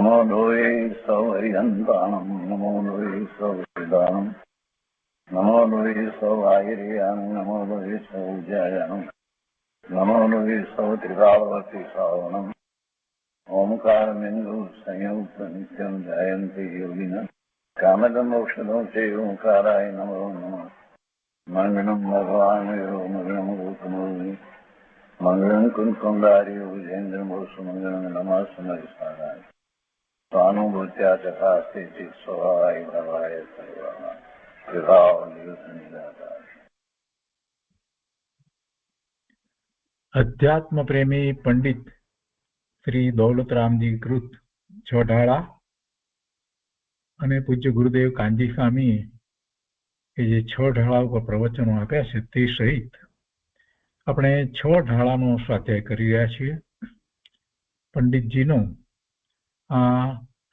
નમો લોહે સૌ હરિહંતાણમ, નમો લોહે સૌ વિદાનમ, નમો લોહે સૌ આયર્યાણમ, નમો લોહે સૌ જયાણમ, નમો લોહે સૌ ત્રિકાવતી શ્રાવણમ. ઓમકારમેન્દુ સંયુક્ત નિત્યમ જયંતિ યોગિન કામદમોક્ષદો છે ઓંકારાય નમો નમઃ. મંગળમ ભગવાન મંગળમ ગૌતમોર્મિ મંગળમ કુંકુંડાર્યો વિજેન્દ્રમો સુમંગળમ નમઃ સમરિસારાય સ્વાનુભૂત્યા ચકાસ્તે ચિત સ્વભાવાય ભવાય સર્વા વિભાવ નિદાતા. અધ્યાત્મ પ્રેમી પંડિત શ્રી દૌલતરામજી કૃત ચોઢાળા અને પૂજ્ય ગુરુદેવ કાનજી સ્વામી કે જે 6 ઢાળા ઉપર પ્રવચનો આપ્યા છે તે સહિત આપણે 6 ઢાળાનો સ્વાધ્યાય કરી રહ્યા છીએ. પંડિતજીનો આ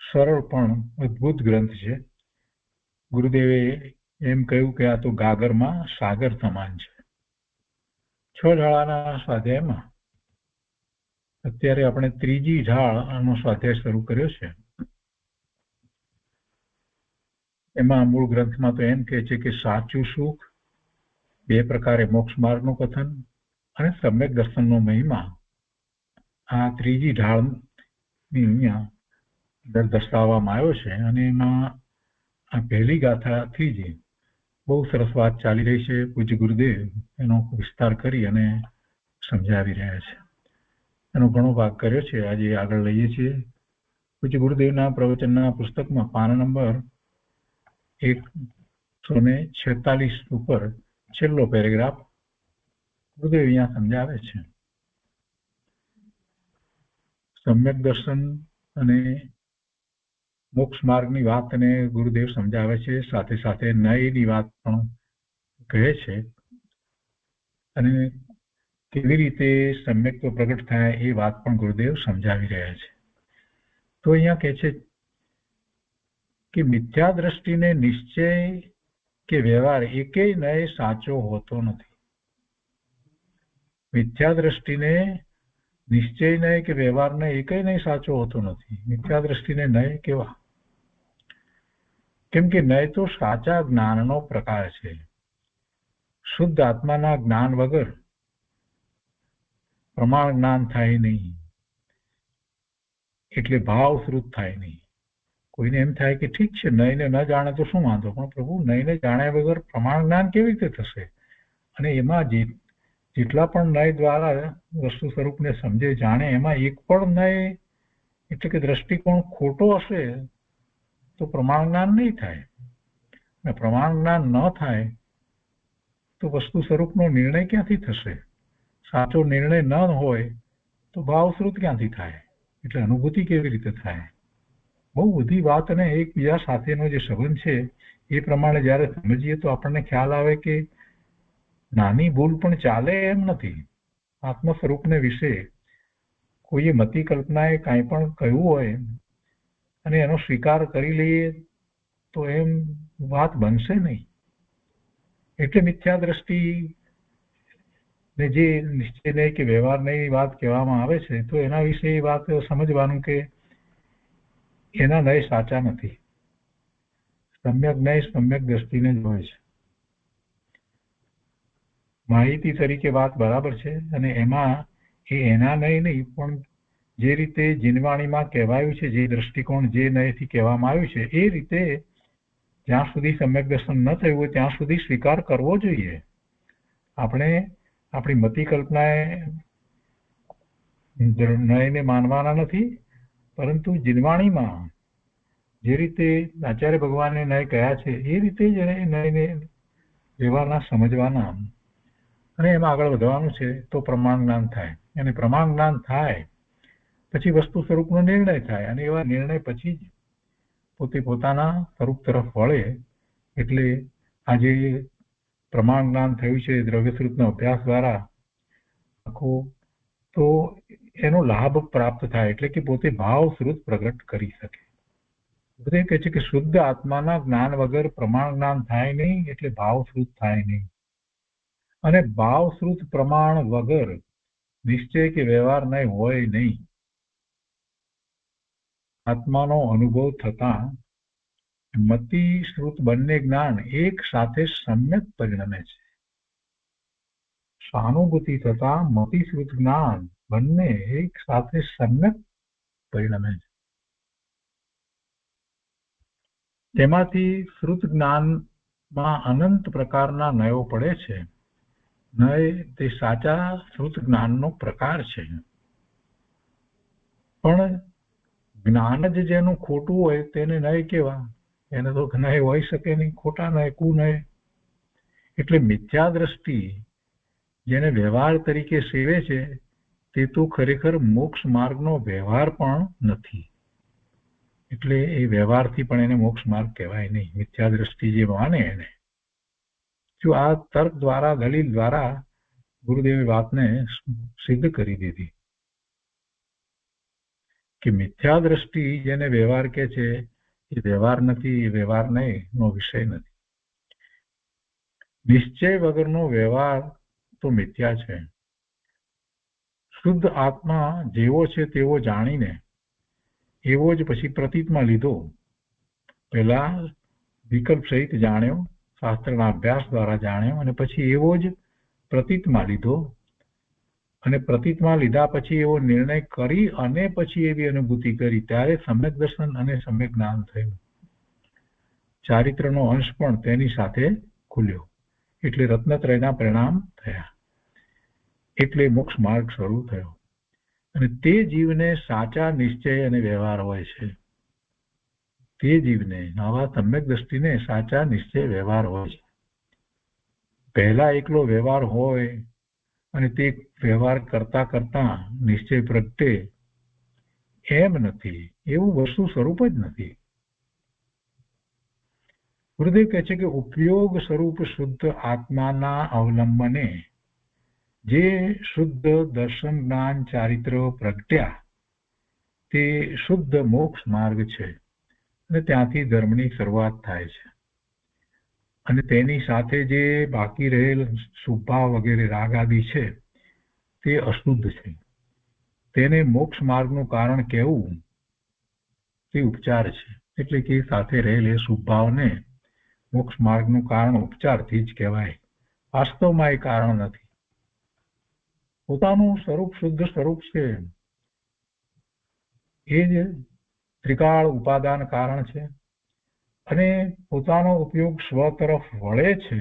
સરળ પણ અદ્ભુત ગ્રંથ છે. ગુરુદેવે એમ કહ્યું કે આ તો ગાગરમાં સાગર સમાન છે. 6 ઢાળાના સ્વાધ્યાયમાં અત્યારે આપણે 3જી ઢાળનો સ્વાધ્યાય શરૂ કર્યો છે. એમાં મૂળ ગ્રંથમાં તો એમ કહે છે કે સાચું સુખ, 2 પ્રકારે મોક્ષ માર્ગનું કથન અને સમ્યક દર્શનનો મહિમા આ 3જી ઢાળની અહીંયા દર્શાવવામાં આવ્યો છે. અને એમાં આ પહેલી ગાથાથી જ બહુ સરસ વાત ચાલી રહી છે. પૂજ્ય ગુરુદેવ એનો વિસ્તાર કરી અને સમજાવી રહ્યા છે. એનો ઘણો ભાગ કર્યો છે. આજે આગળ લઈએ છીએ. પૂજ્ય ગુરુદેવના પ્રવચનના પુસ્તકમાં પાના નંબર 146 ઉપર છેલ્લો પેરેગ્રાફ ગુરુદેવ અહીંયા સમજાવે છે. સમ્યક દર્શન અને મોક્ષ માર્ગની વાત અને ગુરુદેવ સમજાવે છે. સાથે સાથે ન્યાયની વાત પણ કહે છે અને કેવી રીતે સમ્યક્ત્વ પ્રગટ થાય એ વાત પણ ગુરુદેવ સમજાવી રહ્યા છે. તો અહીંયા કહે છે કે મિથ્યા દ્રષ્ટિને નિશ્ચય કે વ્યવહાર એકેય ન્યાય સાચો હોતો નથી. મિથ્યા દ્રષ્ટિને નિશ્ચય ન્યાય કે વ્યવહારને એકેય ન્યાય સાચો હોતો નથી. મિથ્યા દ્રષ્ટિને ન્યાય કેવા? કેમ કે ન્યાય તો સાચા જ્ઞાનનો પ્રકાર છે. શુદ્ધ આત્માના જ્ઞાન વગર પ્રમાણ જ્ઞાન થાય નહીં, એટલે ભાવશ્રુત થાય નહીં. કોઈને એમ થાય કે ઠીક છે, નયને ન જાણે તો શું વાંધો, પણ પ્રભુ નયને જાણ્યા વગર પ્રમાણ જ્ઞાન કેવી રીતે થશે? અને એમાં જેટલા પણ નય દ્વારા વસ્તુ સ્વરૂપને સમજે જાણે, એમાં એક પણ નય એટલે કે દ્રષ્ટિકોણ ખોટો હશે તો પ્રમાણ જ્ઞાન નહીં થાય. અને પ્રમાણ જ્ઞાન ન થાય તો વસ્તુ સ્વરૂપનો નિર્ણય ક્યાંથી થશે? સાચો નિર્ણય ન હોય તો ભાવશ્રુત ક્યાંથી થાય? એટલે અનુભૂતિ કેવી રીતે થાય? બહુ બધી વાત અને એકબીજા સાથેનો જે સંબંધ છે એ પ્રમાણે જ્યારે સમજીએ તો આપણને ખ્યાલ આવે કે નાની ભૂલ પણ ચાલે એમ નથી. આત્મ સ્વરૂપને વિશે કોઈએ મતિ કલ્પનાએ કાંઈ પણ કહ્યું હોય અને એનો સ્વીકાર કરી લઈએ તો એમ વાત બનશે નહીં. એટલે મિથ્યા દ્રષ્ટિ ને જે નિશ્ચય નહીં કે વ્યવહારની વાત કહેવામાં આવે છે તો એના વિશે એ વાત સમજવાનું કે એના નય સાચા નથી. સમ્યક નય સમ્યક દ્રષ્ટિને જ હોય છે. માહિતી તરીકે વાત બરાબર છે અને એમાં એના નય નહીં, પણ જે રીતે જીનવાણીમાં કહેવાયું છે, જે દ્રષ્ટિકોણ જે નયથી કહેવામાં આવ્યું છે એ રીતે જ્યાં સુધી સમ્યક દર્શન ન થયું હોય ત્યાં સુધી સ્વીકાર કરવો જોઈએ. આપણે આપણી મતિ કલ્પનાએ નયને માનવાના નથી, પરંતુ જીનવાણીમાં જે રીતે આચાર્ય ભગવાને નય કહ્યા છે એ રીતે જ નયને વ્યવહારના સમજવાના અને એમાં આગળ વધવાનું છે. તો પ્રમાણ જ્ઞાન થાય અને પ્રમાણ જ્ઞાન થાય પછી વસ્તુ સ્વરૂપનો નિર્ણય થાય અને એવા નિર્ણય પછી જ પોતે પોતાના સ્વરૂપ તરફ વળે. એટલે આજે પ્રમાણ જ્ઞાન થયું છે દ્રવ્યશ્રુતનો અભ્યાસ દ્વારા આખું, તો એનો લાભ પ્રાપ્ત થાય એટલે કે પોતે ભાવશ્રુત પ્રગટ કરી શકે. બધે કહે છે કે શુદ્ધ આત્માના જ્ઞાન વગર પ્રમાણ જ્ઞાન થાય નહીં, એટલે ભાવશ્રુત થાય નહીં. અને ભાવશ્રુત પ્રમાણ વગર નિશ્ચય કે વ્યવહાર નહીં હોય નહીં. આત્માનો અનુભવ થતા મતિ શ્રુત બંને જ્ઞાન એક સાથે સમ્યક પરિણમે છે. સહાનુભૂતિ થતા મતિ શ્રુત જ્ઞાન બંને એક સાથે સમ્યક પરિણમે છે. તેમાંથી શ્રુત જ્ઞાનમાં અનંત પ્રકારના નયો પડે છે. નય તે સાચા શ્રુત જ્ઞાનનો પ્રકાર છે. પણ જ્ઞાન જ જેનું ખોટું હોય તેને નય કેવા? એને તો નય હોઈ શકે નહીં. ખોટા નય, કુનય. એટલે મિથ્યા દ્રષ્ટિ જેને વ્યવહાર તરીકે સેવે છે તે તો ખરેખર મોક્ષ માર્ગનો વ્યવહાર પણ નથી. એટલે એ વ્યવહારથી પણ એને મોક્ષ માર્ગ કહેવાય નહીં. મિથ્યા દ્રષ્ટિ જે માને એને. જો આ તર્ક દ્વારા, દલીલ દ્વારા ગુરુદેવે વાતને સિદ્ધ કરી દીધી કે મિથ્યા દ્રષ્ટિ જેને વ્યવહાર કે છે એ વ્યવહાર નથી, એ વ્યવહાર નહીં, નો વિષય નથી. નિશ્ચય વગરનો વ્યવહાર તો મિથ્યા છે. શુદ્ધ આત્મા જેવો છે તેવો જાણીને એવો જ પછી પ્રતીતમાં લીધો. પહેલા વિકલ્પ સહિત જાણ્યો, શાસ્ત્રના અભ્યાસ દ્વારા જાણ્યો, અને પછી એવો જ પ્રતીતમાં લીધો. અને પ્રતીતમાં લીધા પછી એવો નિર્ણય કરી અને પછી એવી અનુભૂતિ કરી, ત્યારે સમ્યક દર્શન અને સમ્યક જ્ઞાન થયું. ચારિત્રનો અંશ પણ તેની સાથે ખુલ્યો. એટલે રત્નત્રયના પરિણામ થયા. એટલે મોક્ષ માર્ગ શરૂ થયો. અને તે જીવને સાચા નિશ્ચય અને વ્યવહાર હોય છે. તે જીવને, આવા સમ્યક દ્રષ્ટિને સાચા નિશ્ચય વ્યવહાર હોય છે. પહેલા એકલો વ્યવહાર હોય અને તે વ્યવહાર કરતા કરતા નિશ્ચય પ્રગટે એમ નથી. એવું વસ્તુ સ્વરૂપ જ નથી. ગુરુદેવ કહે છે કે ઉપયોગ સ્વરૂપ શુદ્ધ આત્માના અવલંબને જે શુદ્ધ દર્શન જ્ઞાન ચારિત્ર પ્રગટ્યા તે શુદ્ધ મોક્ષ માર્ગ છે. અને ત્યાંથી ધર્મની શરૂઆત થાય છે. અને તેની સાથે જે બાકી રહેલ શુભાવ વગેરે રાગ આદિ છે તે અશુદ્ધ છે. તેને મોક્ષ માર્ગનું કારણ કહેવું તે ઉપચાર છે. એટલે કે સાથે રહેલ એ શુભાવને મોક્ષ માર્ગનું કારણ ઉપચારથી જ કહેવાય. વાસ્તવમાં એ કારણ નથી. પોતાનું સ્વરૂપ શુદ્ધ સ્વરૂપ છે એ જ ત્રિકાળ ઉપાદાન કારણ છે. અને પોતાનો ઉપયોગ સ્વ તરફ વળે છે.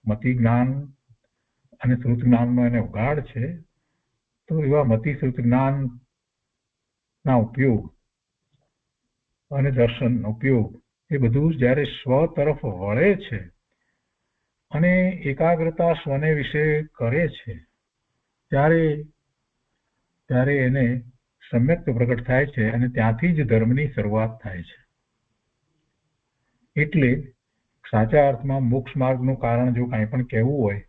મતિ જ્ઞાન અને શ્રુત જ્ઞાનનો એને ઉગાડ છે. તો એવા મતિ શ્રુત જ્ઞાન ના ઉપયોગ અને દર્શન ઉપયોગ એ બધું જ્યારે સ્વ તરફ વળે છે અને એકાગ્રતા સ્વને વિશે કરે છે ત્યારે એને સમ્યક પ્રગટ થાય છે. અને ત્યાંથી જ ધર્મની શરૂઆત થાય છે. એટલે સાચા અર્થમાં મોક્ષ માર્ગનું કારણ જો કાંઈ પણ કહેવું હોય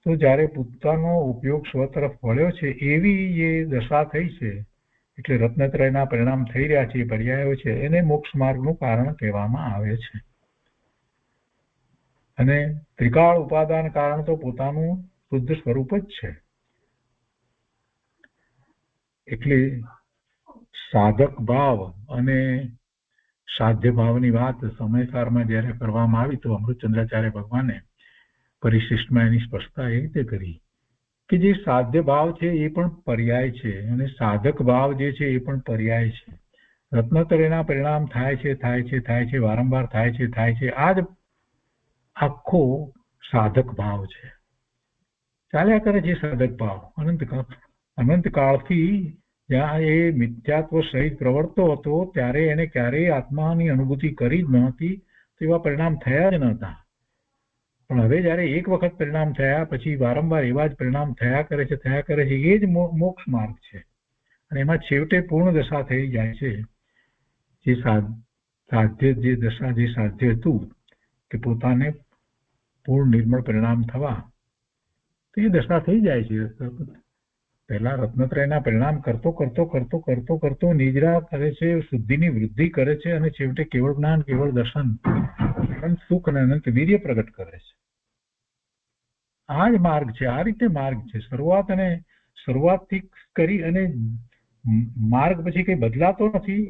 તો જ્યારે પોતાનો ઉપયોગ સ્વ તરફ વળ્યો છે એવી જે દશા થઈ છે, એટલે રત્નત્રયના પરિણામ થઈ રહ્યા છે, પર્યાયો છે, એને મોક્ષ માર્ગનું કારણ કહેવામાં આવે છે. અને ત્રિકાળ ઉપાદાન કારણ તો પોતાનું શુદ્ધ સ્વરૂપ જ છે. એટલે સાધક ભાવ અને સાધ્ય ભાવની વાત સમયસારમાં જ્યારે કરવામાં આવી તો અમૃતચંદ્રાચાર્ય ભગવાને પરિશિષ્ટમાં એની સ્પષ્ટતા એ રીતે કરી કે જે સાધ્ય ભાવ છે એ પણ પર્યાય છે અને સાધક ભાવ જે છે એ પણ પર્યાય છે. રત્નત્રયના પરિણામ થાય છે, વારંવાર થાય છે. આ જ આખો સાધક ભાવ છે. ચાલ્યા કરે છે સાધક ભાવ અનંત કાળથી. જ્યાં એ મિથ્યાત્વ સહિત પ્રવર્તતો હતો ત્યારે એને ક્યારેય આત્માની અનુભૂતિ કરી જ નહોતી. તો એવા પરિણામ થયા જ નહોતા. પણ હવે જયારે એક વખત પરિણામ થયા પછી વારંવાર એવા જ પરિણામ થયા કરે છે એ જ મોક્ષ માર્ગ છે. અને એમાં છેવટે પૂર્ણ દશા થઈ જાય છે. જે સાધ્ય જે દશા જે સાધ્ય હતું કે પોતાને પૂર્ણ નિર્મળ પરિણામ થવા તો એ દશા થઈ જાય છે. પહેલા રત્નત્રયના પરિણામ કરતો નિજરા કરે છે, શુદ્ધિની વૃદ્ધિ કરે છે અને છેવટે કેવળ જ્ઞાન, કેવળ દર્શન, અનંત સુખ અને અનંત વીર્ય પ્રગટ કરે છે. આ જ માર્ગ છે. આ રીતે માર્ગ છે. શરૂઆતથી કરી અને માર્ગ પછી કઈ બદલાતો નથી,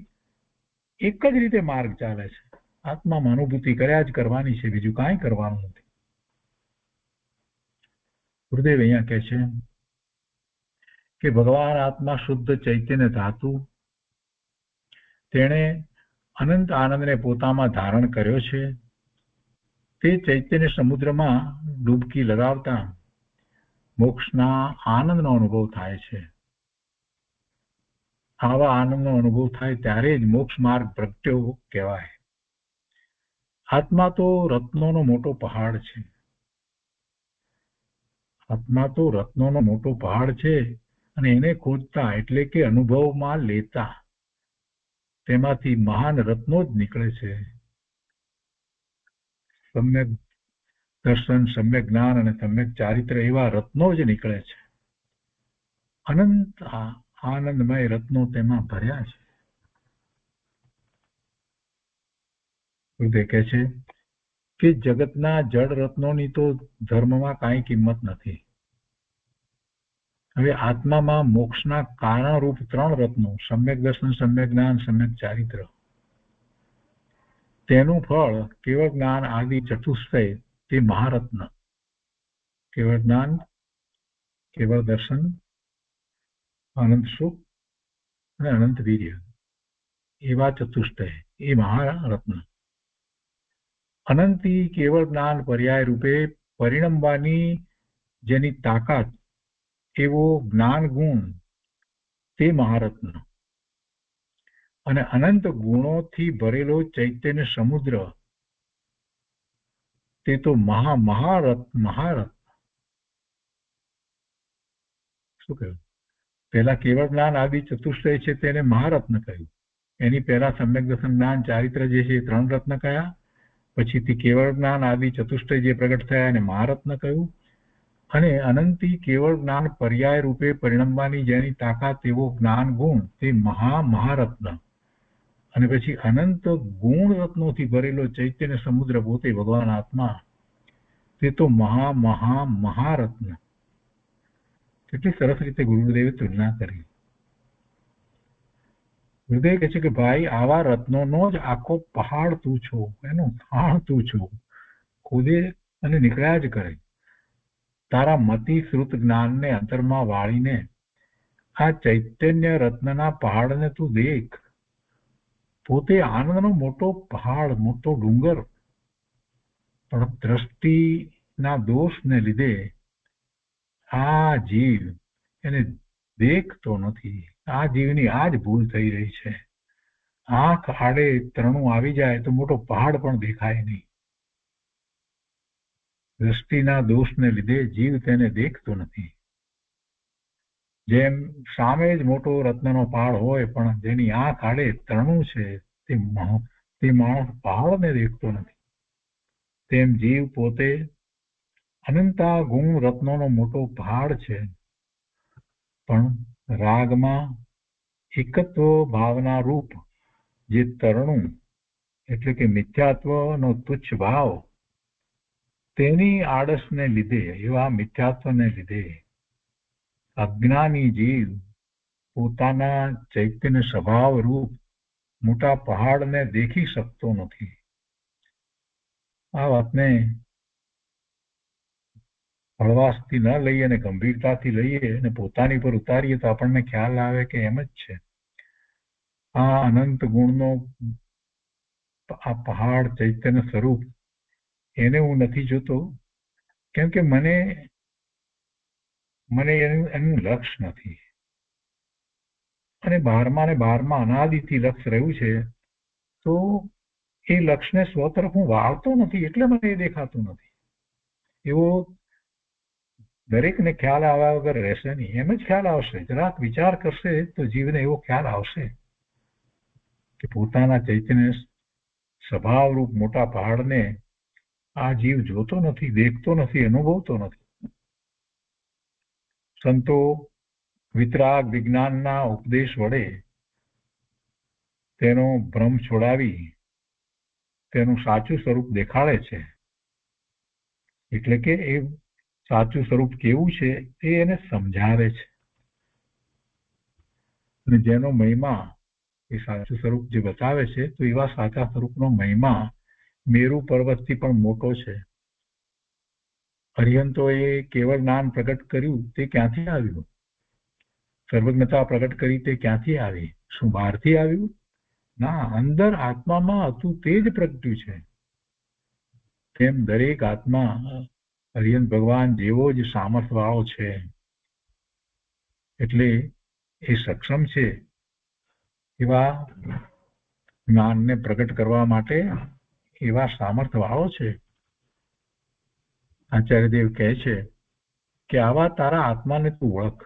એક જ રીતે માર્ગ ચાલે છે. આત્મામાં અનુભૂતિ કર્યા જ કરવાની છે, બીજું કાંઈ કરવાનું નથી. ગુરુદેવ અહીંયા કહે છે કે ભગવાન આત્મા શુદ્ધ ચૈતન્ય ધાતુ, તેણે અનંત આનંદને પોતામાં ધારણ કર્યો છે. તે ચૈતન્ય સમુદ્રમાં ડૂબકી લગાવતા મોક્ષના આનંદનો અનુભવ થાય છે. આવા આનંદનો અનુભવ થાય ત્યારે જ મોક્ષ માર્ગ પ્રગટ્યો કહેવાય. આત્મા તો રત્નોનો મોટો પહાડ છે. આત્મા તો રત્નોનો મોટો પહાડ છે, અને એને ખોજતા એટલે કે અનુભવમાં લેતા તેમાંથી મહાન રત્નો જ નીકળે છે. સમ્યક દર્શન, સમ્યક જ્ઞાન અને સમ્યક ચારિત્ર એવા રત્નો જ નીકળે છે. અનંત આનંદમય રત્નો તેમાં ભર્યા છે. ગુરુદેવ કહે છે કે જગતના જળ રત્નોની તો ધર્મમાં કાંઈ કિંમત નથી. હવે આત્મામાં મોક્ષના કારણરૂપ 3 રત્નો, સમ્યક દર્શન, સમ્યક જ્ઞાન, સમ્યક ચારિત્ર, તેનું ફળ કેવળ જ્ઞાન આદિ ચતુષ્ટય, તે મહારત્ન. કેવળ જ્ઞાન, કેવળ દર્શન, અનંત સુખ અને અનંત વીર્ય, એવા ચતુષ્ટય એ મહારત્ન. અનંતી કેવળ જ્ઞાન પર્યાય રૂપે પરિણમવાની જેની તાકાત, એવો જ્ઞાન ગુણ, તે મહારત્ન. અને અનંત ગુણોથી ભરેલો ચૈતન્ય સમુદ્ર, તે તો મહારત્ન. શું કહ્યું? પહેલા કેવળ જ્ઞાન આદિ ચતુષ્ટય છે તેને મહારત્ન કહ્યું. એની પહેલા સમ્યક દર્શન, જ્ઞાન, ચારિત્ર જે છે એ 3 રત્ન કયા. પછીથી કેવળ જ્ઞાન આદિ ચતુષ્ટય જે પ્રગટ થયા એને મહારત્ન કહ્યું. અને અનંતી કેવળ જ્ઞાન પર્યાય રૂપે પરિણમવાની જેની તાકાત, એવો જ્ઞાન ગુણ, તે મહારત્ન. અને પછી અનંત ગુણ રત્નોથી ભરેલો ચૈતન્ય સમુદ્ર, પોતે ભગવાન આત્મા, તે તો મહારત્ન. કેટલી સરસ રીતે ગુરુદેવે તુલના કરી. ગુરુદેવ કહે છે કે ભાઈ, આવા રત્નોનો જ આખો પહાડ તું છો, એનું થાણ તું છો, ખોદે અને નીકળ્યા જ કરે. તારા મતિ શ્રુત જ્ઞાનને અંતરમાં વાળીને આ ચૈતન્ય રત્નના પહાડને તું દેખ. પોતે આનંદનો મોટો પહાડ, મોટો ડુંગર, પણ દ્રષ્ટિના દોષને લીધે આ જીવ એને દેખતો નથી. આ જીવની આ જ ભૂલ થઈ રહી છે. આંખ આડે તરણું આવી જાય તો મોટો પહાડ પણ દેખાય નહીં. દ્રષ્ટિના દોષને લીધે જીવ તેને દેખતો નથી. જેમ સામે જ મોટો રત્નનો પહાડ હોય, પણ જેની આંખ આડે તરણું છે, તે માણસ પહાડને દેખતો નથી. તેમ જીવ પોતે અનંતા ગુણ રત્નોનો મોટો પહાડ છે, પણ રાગમાં એકત્વ ભાવના રૂપ જે તરણું, એટલે કે મિથ્યાત્વનો તુચ્છ ભાવ, તેની આળસને લીધે, એવા મિથ્યાત્વને લીધે અજ્ઞાની જીવ પોતાના ચૈતન્ય સ્વભાવ રૂપ મોટા પહાડને દેખી શકતો નથી. આ વાતને હળવાશથી ન લઈએ અને ગંભીરતાથી લઈએ અને પોતાની પર ઉતારીએ તો આપણને ખ્યાલ આવે કે એમ જ છે. આ અનંત ગુણનો આ પહાડ, ચૈતન્ય સ્વરૂપ, એને હું નથી જોતો, કેમ કે મને એનું લક્ષ્ય નથી. અને 12મા ને 12મા અનાદિથી લક્ષ્ય રહ્યું છે, તો એ લક્ષ્યને સ્વ તરફ હું વાળતો નથી, એટલે મને એ દેખાતું નથી. એવો દરેકને ખ્યાલ આવ્યા વગર રહેશે નહીં. એમ જ ખ્યાલ આવશે, જરાક વિચાર કરશે તો જીવને એવો ખ્યાલ આવશે કે પોતાના ચૈતન્ય સ્વભાવરૂપ મોટા પહાડને આ જીવ જોતો નથી, દેખતો નથી, અનુભવતો નથી. સંતો વિતરાગ વિજ્ઞાનના ઉપદેશ વડે તેનો ભ્રમ છોડાવી તેનું સાચું સ્વરૂપ દેખાડે છે. એટલે કે એ સાચું સ્વરૂપ કેવું છે એ એને સમજાવે છે. અને જેનો મહિમા એ સાચું સ્વરૂપ જે બતાવે છે, તો એવા સાચા સ્વરૂપનો મહિમા મેરુ પર્વતથી પણ મોટો છે. અરિહંતોએ કેવળ જ્ઞાન પ્રગટ કર્યું તે ક્યાંથી આવ્યું? સર્વજ્ઞતા પ્રગટ કરી તે ક્યાંથી આવી? શું બહારથી આવ્યું? ના, અંદર આત્મામાં હતું તે જ પ્રગટ્યું છે. તેમ દરેક આત્મા અરિહંત ભગવાન જેવો જ સામર્થ્યવાળો છે. એટલે એ સક્ષમ છે એવા જ્ઞાનને પ્રગટ કરવા માટે, એવા સામર્થ્યવાળો છે. આચાર્યદેવ કહે છે કે આવા તારા આત્માને તું ઓળખ,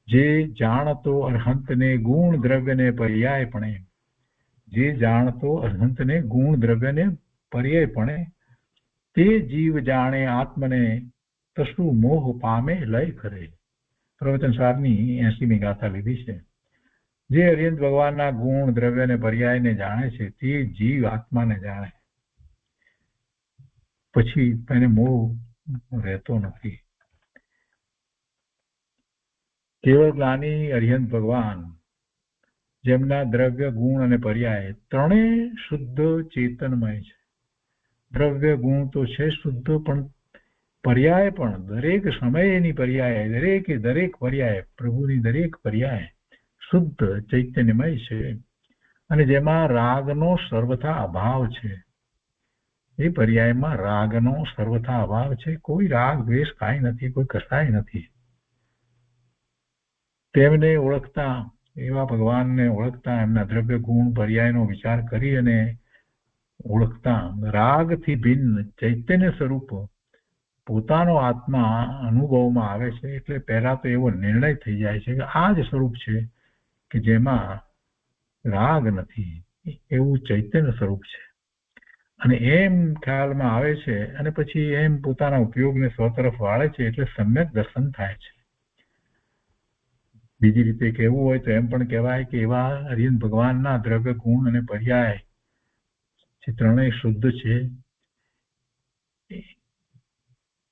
જે જાણતો અર્હંતને ગુણ દ્રવ્યને પર્યાયપણે, જે જાણતો અર્હંતને ગુણ દ્રવ્યને પર્યાયપણે, તે જીવ જાણે આત્મને તશું મોહ પામે લય કરે. પ્રવચન સારની 80મી ગાથા લીધી છે. જે અરિહંત ભગવાનના ગુણ દ્રવ્યને પર્યાયને જાણે છે, તે જીવ આત્માને જાણે, પછી એને મોહ રહેતો નથી. કેવળ જ્ઞાની અરિહંત ભગવાન, જેમના દ્રવ્ય ગુણ અને પર્યાય ત્રણેય શુદ્ધ ચેતનમય છે. દ્રવ્ય ગુણ તો છે શુદ્ધ, પણ પર્યાય પણ દરેક સમયની પર્યાય, દરેક પર્યાય, પ્રભુની દરેક પર્યાય શુદ્ધ ચૈતન્યમય છે. અને જેમાં રાગનો સર્વથા અભાવ છે. એ પર્યાયમાં રાગનો સર્વથા અભાવ છે. કોઈ રાગ દ્વેષ કાંઈ નથી, કોઈ કસાય નથી. તેમને ઓળખતા, એવા ભગવાનને ઓળખતા, એમના દ્રવ્ય ગુણ પર્યાયનો વિચાર કરી અને ઓળખતા, રાગથી ભિન્ન ચૈતન્ય સ્વરૂપ પોતાનો આત્મા અનુભવમાં આવે છે. એટલે પહેલા તો એવો નિર્ણય થઈ જાય છે કે આ જ સ્વરૂપ છે કે જેમાં રાગ નથી, એવું ચૈતન્ય સ્વરૂપ છે. અને એમ ખ્યાલમાં આવે છે, અને પછી એમ પોતાના ઉપયોગને સ્વ તરફ વાળે છે. એટલે સમ્યક દર્શન થાય છે. બીજી રીતે કહેવું હોય તો એમ પણ કહેવાય કે એવા અરિહંત ભગવાનના દ્રવ્ય ગુણ અને પર્યાય જે ત્રણેય શુદ્ધ છે,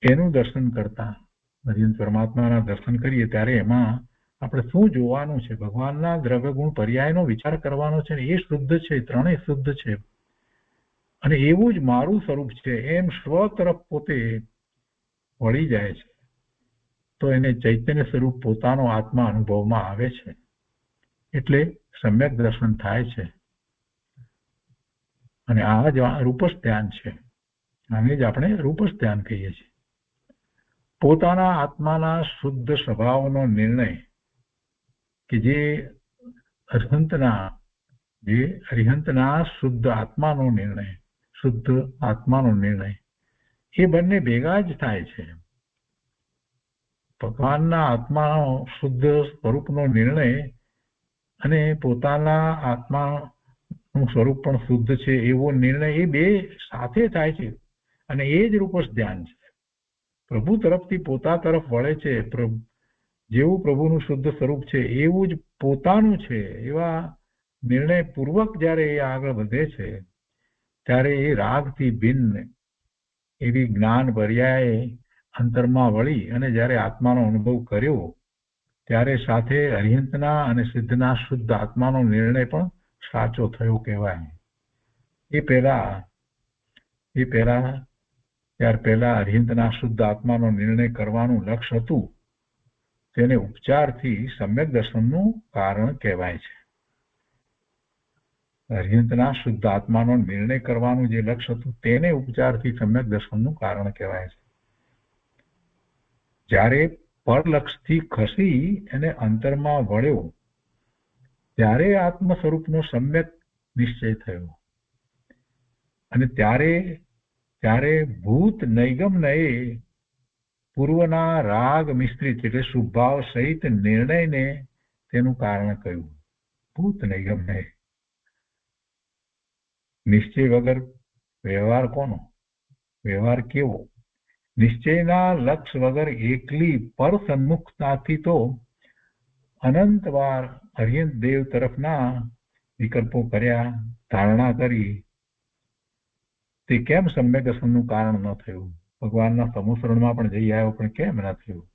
એનું દર્શન કરતા, અરિહંત પરમાત્માના દર્શન કરીએ ત્યારે એમાં આપણે શું જોવાનું છે? ભગવાનના દ્રવ્ય ગુણ પર્યાયનો વિચાર કરવાનો છે. એ શુદ્ધ છે, ત્રણેય શુદ્ધ છે, અને એવું જ મારું સ્વરૂપ છે, એમ સ્વ તરફ પોતે વળી જાય છે. તો એને ચૈતન્ય સ્વરૂપ પોતાનો આત્મા અનુભવમાં આવે છે. એટલે સમ્યક દર્શન થાય છે. અને આ જ રૂપસ ધ્યાન છે. આને જ આપણે રૂપસ ધ્યાન કહીએ છીએ. પોતાના આત્માના શુદ્ધ સ્વભાવનો નિર્ણય, કે જે અરિહંતના શુદ્ધ આત્માનો નિર્ણય, શુદ્ધ આત્માનો નિર્ણય, એ બંને ભેગા જ થાય છે. ભગવાનના આત્માનો શુદ્ધ સ્વરૂપનો નિર્ણય અને પોતાના આત્માનું સ્વરૂપ પણ શુદ્ધ છે એવો નિર્ણય, એ બે સાથે થાય છે. અને એ જ રૂપસ ધ્યાન છે. પ્રભુ તરફથી પોતા તરફ વળે છે. જેવું પ્રભુનું શુદ્ધ સ્વરૂપ છે એવું જ પોતાનું છે, એવા નિર્ણય પૂર્વક જ્યારે એ આગળ વધે છે, ત્યારે એ રાગથી ભિન્ન એવી જ્ઞાન પર્યાય અંતરમાં વળી અને જ્યારે આત્માનો અનુભવ કર્યો, ત્યારે સાથે અરિહંતના અને સિદ્ધના શુદ્ધ આત્માનો નિર્ણય પણ સાચો થયો કહેવાય. ત્યાર પહેલા અરિહંતના શુદ્ધ આત્માનો નિર્ણય કરવાનું લક્ષ્ય હતું, તેને ઉપચારથી સમ્યક દર્શનનું કારણ કહેવાય છે. અરિહંતના શુદ્ધ આત્માનો નિર્ણય કરવાનું જે લક્ષ્ય હતું, તેને ઉપચારથી સમ્યક દર્શનનું કારણ કહેવાય છે. જ્યારે પરલક્ષથી ખસી અને અંતરમાં વળ્યો, ત્યારે આત્મ સ્વરૂપનો સમ્યક નિશ્ચય થયો. અને ત્યારે ભૂત નૈગમનયે પૂર્વના રાગ મિશ્રિત એટલે શુભાવ સહિત નિર્ણયને તેનું કારણ કહ્યું. ભૂત નૈગમનયે, નિશ્ચય વગર વ્યવહાર કોનો? વ્યવહાર કેવો? નિશ્ચયના લક્ષ વગર એકલી પર સન્મુખતાથી તો અનંત વાર અરિહંત દેવ તરફના વિકલ્પો કર્યા, ધારણા કરી, તે કેમ સમ્યક દર્શનનું કારણ ન થયું? ભગવાનના સમુસરણમાં પણ જઈ આવ્યો, પણ કેમ ન થયું?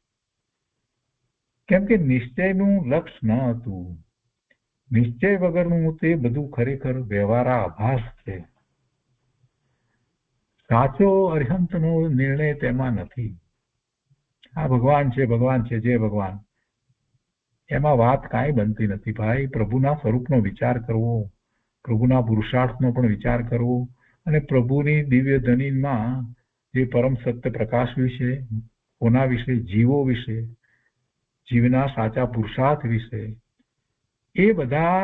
કેમ કે નિશ્ચયનું લક્ષ ન હતું. નિશ્ચય વગરનું તે બધું ખરેખર વ્યવહારા આભાસ છે. સાચો અર્હંતનો નિર્ણય તેમાં નથી. આ ભગવાન છે, ભગવાન છે, જે ભગવાન, એમાં વાત કાંઈ બનતી નથી ભાઈ. પ્રભુના સ્વરૂપનો વિચાર કરવો, પ્રભુના પુરુષાર્થનો પણ વિચાર કરવો, અને પ્રભુની દિવ્ય ધનીમાં જે પરમ સત્ય પ્રકાશ વિશે, કોના વિશે, જીવો વિશે, જીવના સાચા પુરુષાર્થ વિશે, એ બધા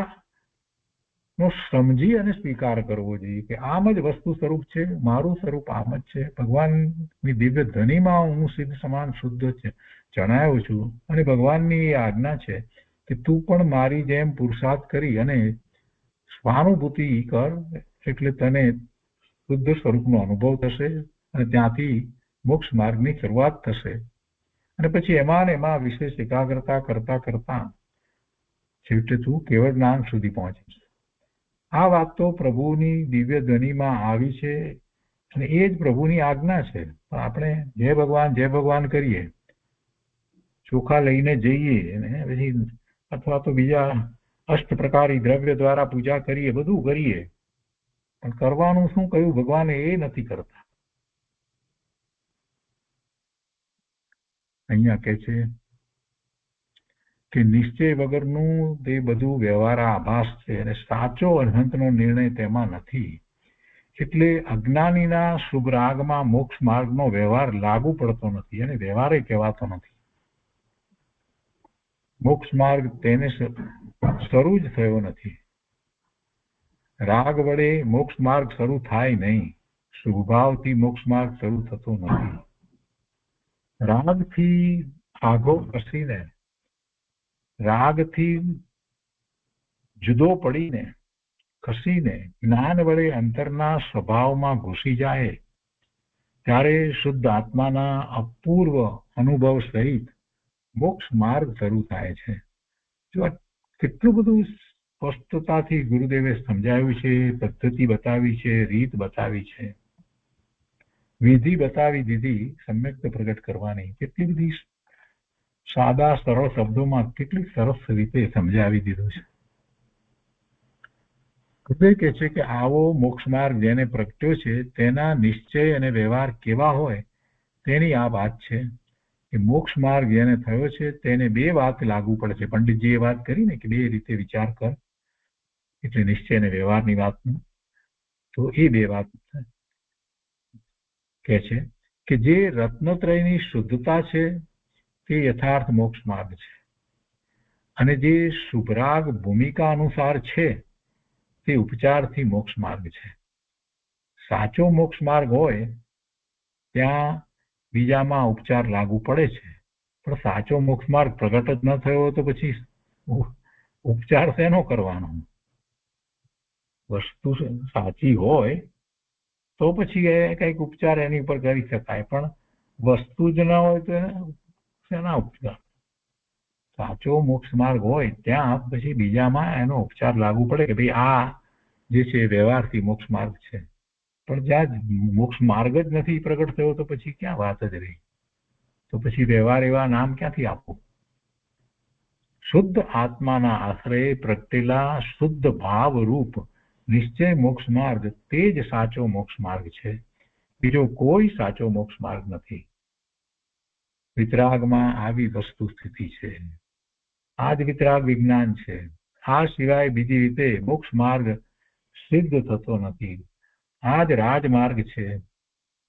નો સમજી અને સ્વીકાર કરવો જોઈએ કે આમ જ વસ્તુ સ્વરૂપ છે, મારું સ્વરૂપ આમ જ છે. ભગવાનની દિવ્ય ધનીમાં હું સિદ્ધ સમાન શુદ્ધ છે જણાયો છું, અને ભગવાનની એ આજ્ઞા છે કે તું પણ મારી જેમ પુરુષાર્થ કરી અને સ્વાનુભૂતિ કર, એટલે તને શુદ્ધ સ્વરૂપનો અનુભવ થશે, અને ત્યાંથી મોક્ષ માર્ગની શરૂઆત થશે. અને પછી એમાં ને એમાં વિશેષ એકાગ્રતા કરતા કરતા છેવટે તું કેવળ જ્ઞાન સુધી પહોંચીશ. આ વાત તો પ્રભુની દિવ્ય ધનીમાં આવી છે, અને એ જ પ્રભુની આજ્ઞા છે. પણ આપણે જય ભગવાન કરીએ, ચોખા લઈને જઈએ, અને પછી અથવા તો બીજા અષ્ટ પ્રકારી દ્રવ્ય દ્વારા પૂજા કરીએ, બધું કરીએ, પણ કરવાનું શું કહ્યું ભગવાને એ નથી કરતા. અહીંયા કે છે કે નિશ્ચય વગરનું તે બધું વ્યવહાર આભાસ છે, અને સાચો અર્હંતનો નિર્ણય તેમાં નથી. એટલે અજ્ઞાનીના શુભ રાગમાં મોક્ષ માર્ગનો વ્યવહાર લાગુ પડતો નથી, અને વ્યવહારે કહેવાતો નથી. મોક્ષ માર્ગ તેને શરૂ જ થયો નથી. રાગ વડે મોક્ષ માર્ગ શરૂ થાય નહીં. શુભભાવથી મોક્ષ માર્ગ શરૂ થતો નથી. રાગથી આગો કસીને, રાગથી જુદો પડીને, ખસીને જ્ઞાન વડે અંતરના સ્વભાવમાં ઘૂસી જાય, ત્યારે શુદ્ધ આત્માના અપૂર્વ અનુભવ સહિત મોક્ષ માર્ગ શરૂ થાય છે. જો કેટલું બધું સ્પષ્ટતાથી ગુરુદેવે સમજાવ્યું છે, પદ્ધતિ બતાવી છે, રીત બતાવી છે, વિધિ બતાવી દીધી સમ્યક્ત પ્રગટ કરવાની. કેટલી બધી સાદા સરળ શબ્દોમાં કેટલી સરસ રીતે સમજાવી દીધું છે. ગુરુદેવ કહે છે કે આવો મોક્ષ માર્ગ જેને પ્રગટ્યો છે તેના નિશ્ચય અને વ્યવહાર કેવા હોય તેની આ વાત છે. કે મોક્ષ માર્ગ જેને થયો છે તેને બે વાત લાગુ પડે છે. પંડિતજીએ વાત કરી ને કે બે રીતે વિચાર કર, એટલે નિશ્ચય અને વ્યવહારની વાતનું, તો એ બે વાત કે છે કે જે રત્નત્રયની શુદ્ધતા છે તે યથાર્થ મોક્ષ માર્ગ છે, અને જે શુભરાગ ભૂમિકા અનુસાર છે તે ઉપચારથી મોક્ષ માર્ગ છે. સાચો મોક્ષ માર્ગ હોય ત્યાં બીજામાં ઉપચાર લાગુ પડે છે, પણ સાચો મોક્ષ માર્ગ પ્રગટ જ ન થયો તો પછી ઉપચાર શેનો કરવાનો? વસ્તુ સાચી હોય તો પછી કઈક ઉપચાર એની ઉપર કરી શકાય, પણ વસ્તુ જ ન હોય તો શેના ઉપચાર? સાચો મોક્ષ માર્ગ હોય ત્યાં પછી બીજામાં એનો ઉપચાર લાગુ પડે કે ભાઈ આ જે છે વ્યવહારથી મોક્ષ માર્ગ છે. પણ જ્યાં મોક્ષ માર્ગ જ નથી પ્રગટ થયો તો પછી ક્યાં વાત જ રહી? તો પછી વ્યવહાર એવા નામ ક્યાંથી આપવું? શુદ્ધ આત્માના આશ્રયે પ્રગટેલા શુદ્ધ ભાવ રૂપ નિશ્ચય મોક્ષ માર્ગ તે જ સાચો મોક્ષ માર્ગ છે. બીજો કોઈ સાચો મોક્ષ માર્ગ નથી. વિતરાગમાં આવી વસ્તુ સ્થિતિ છે. આ જ વિતરાગ વિજ્ઞાન છે. આ સિવાય બીજી રીતે મોક્ષ માર્ગ સિદ્ધ થતો નથી. આ જ રાજમાર્ગ છે.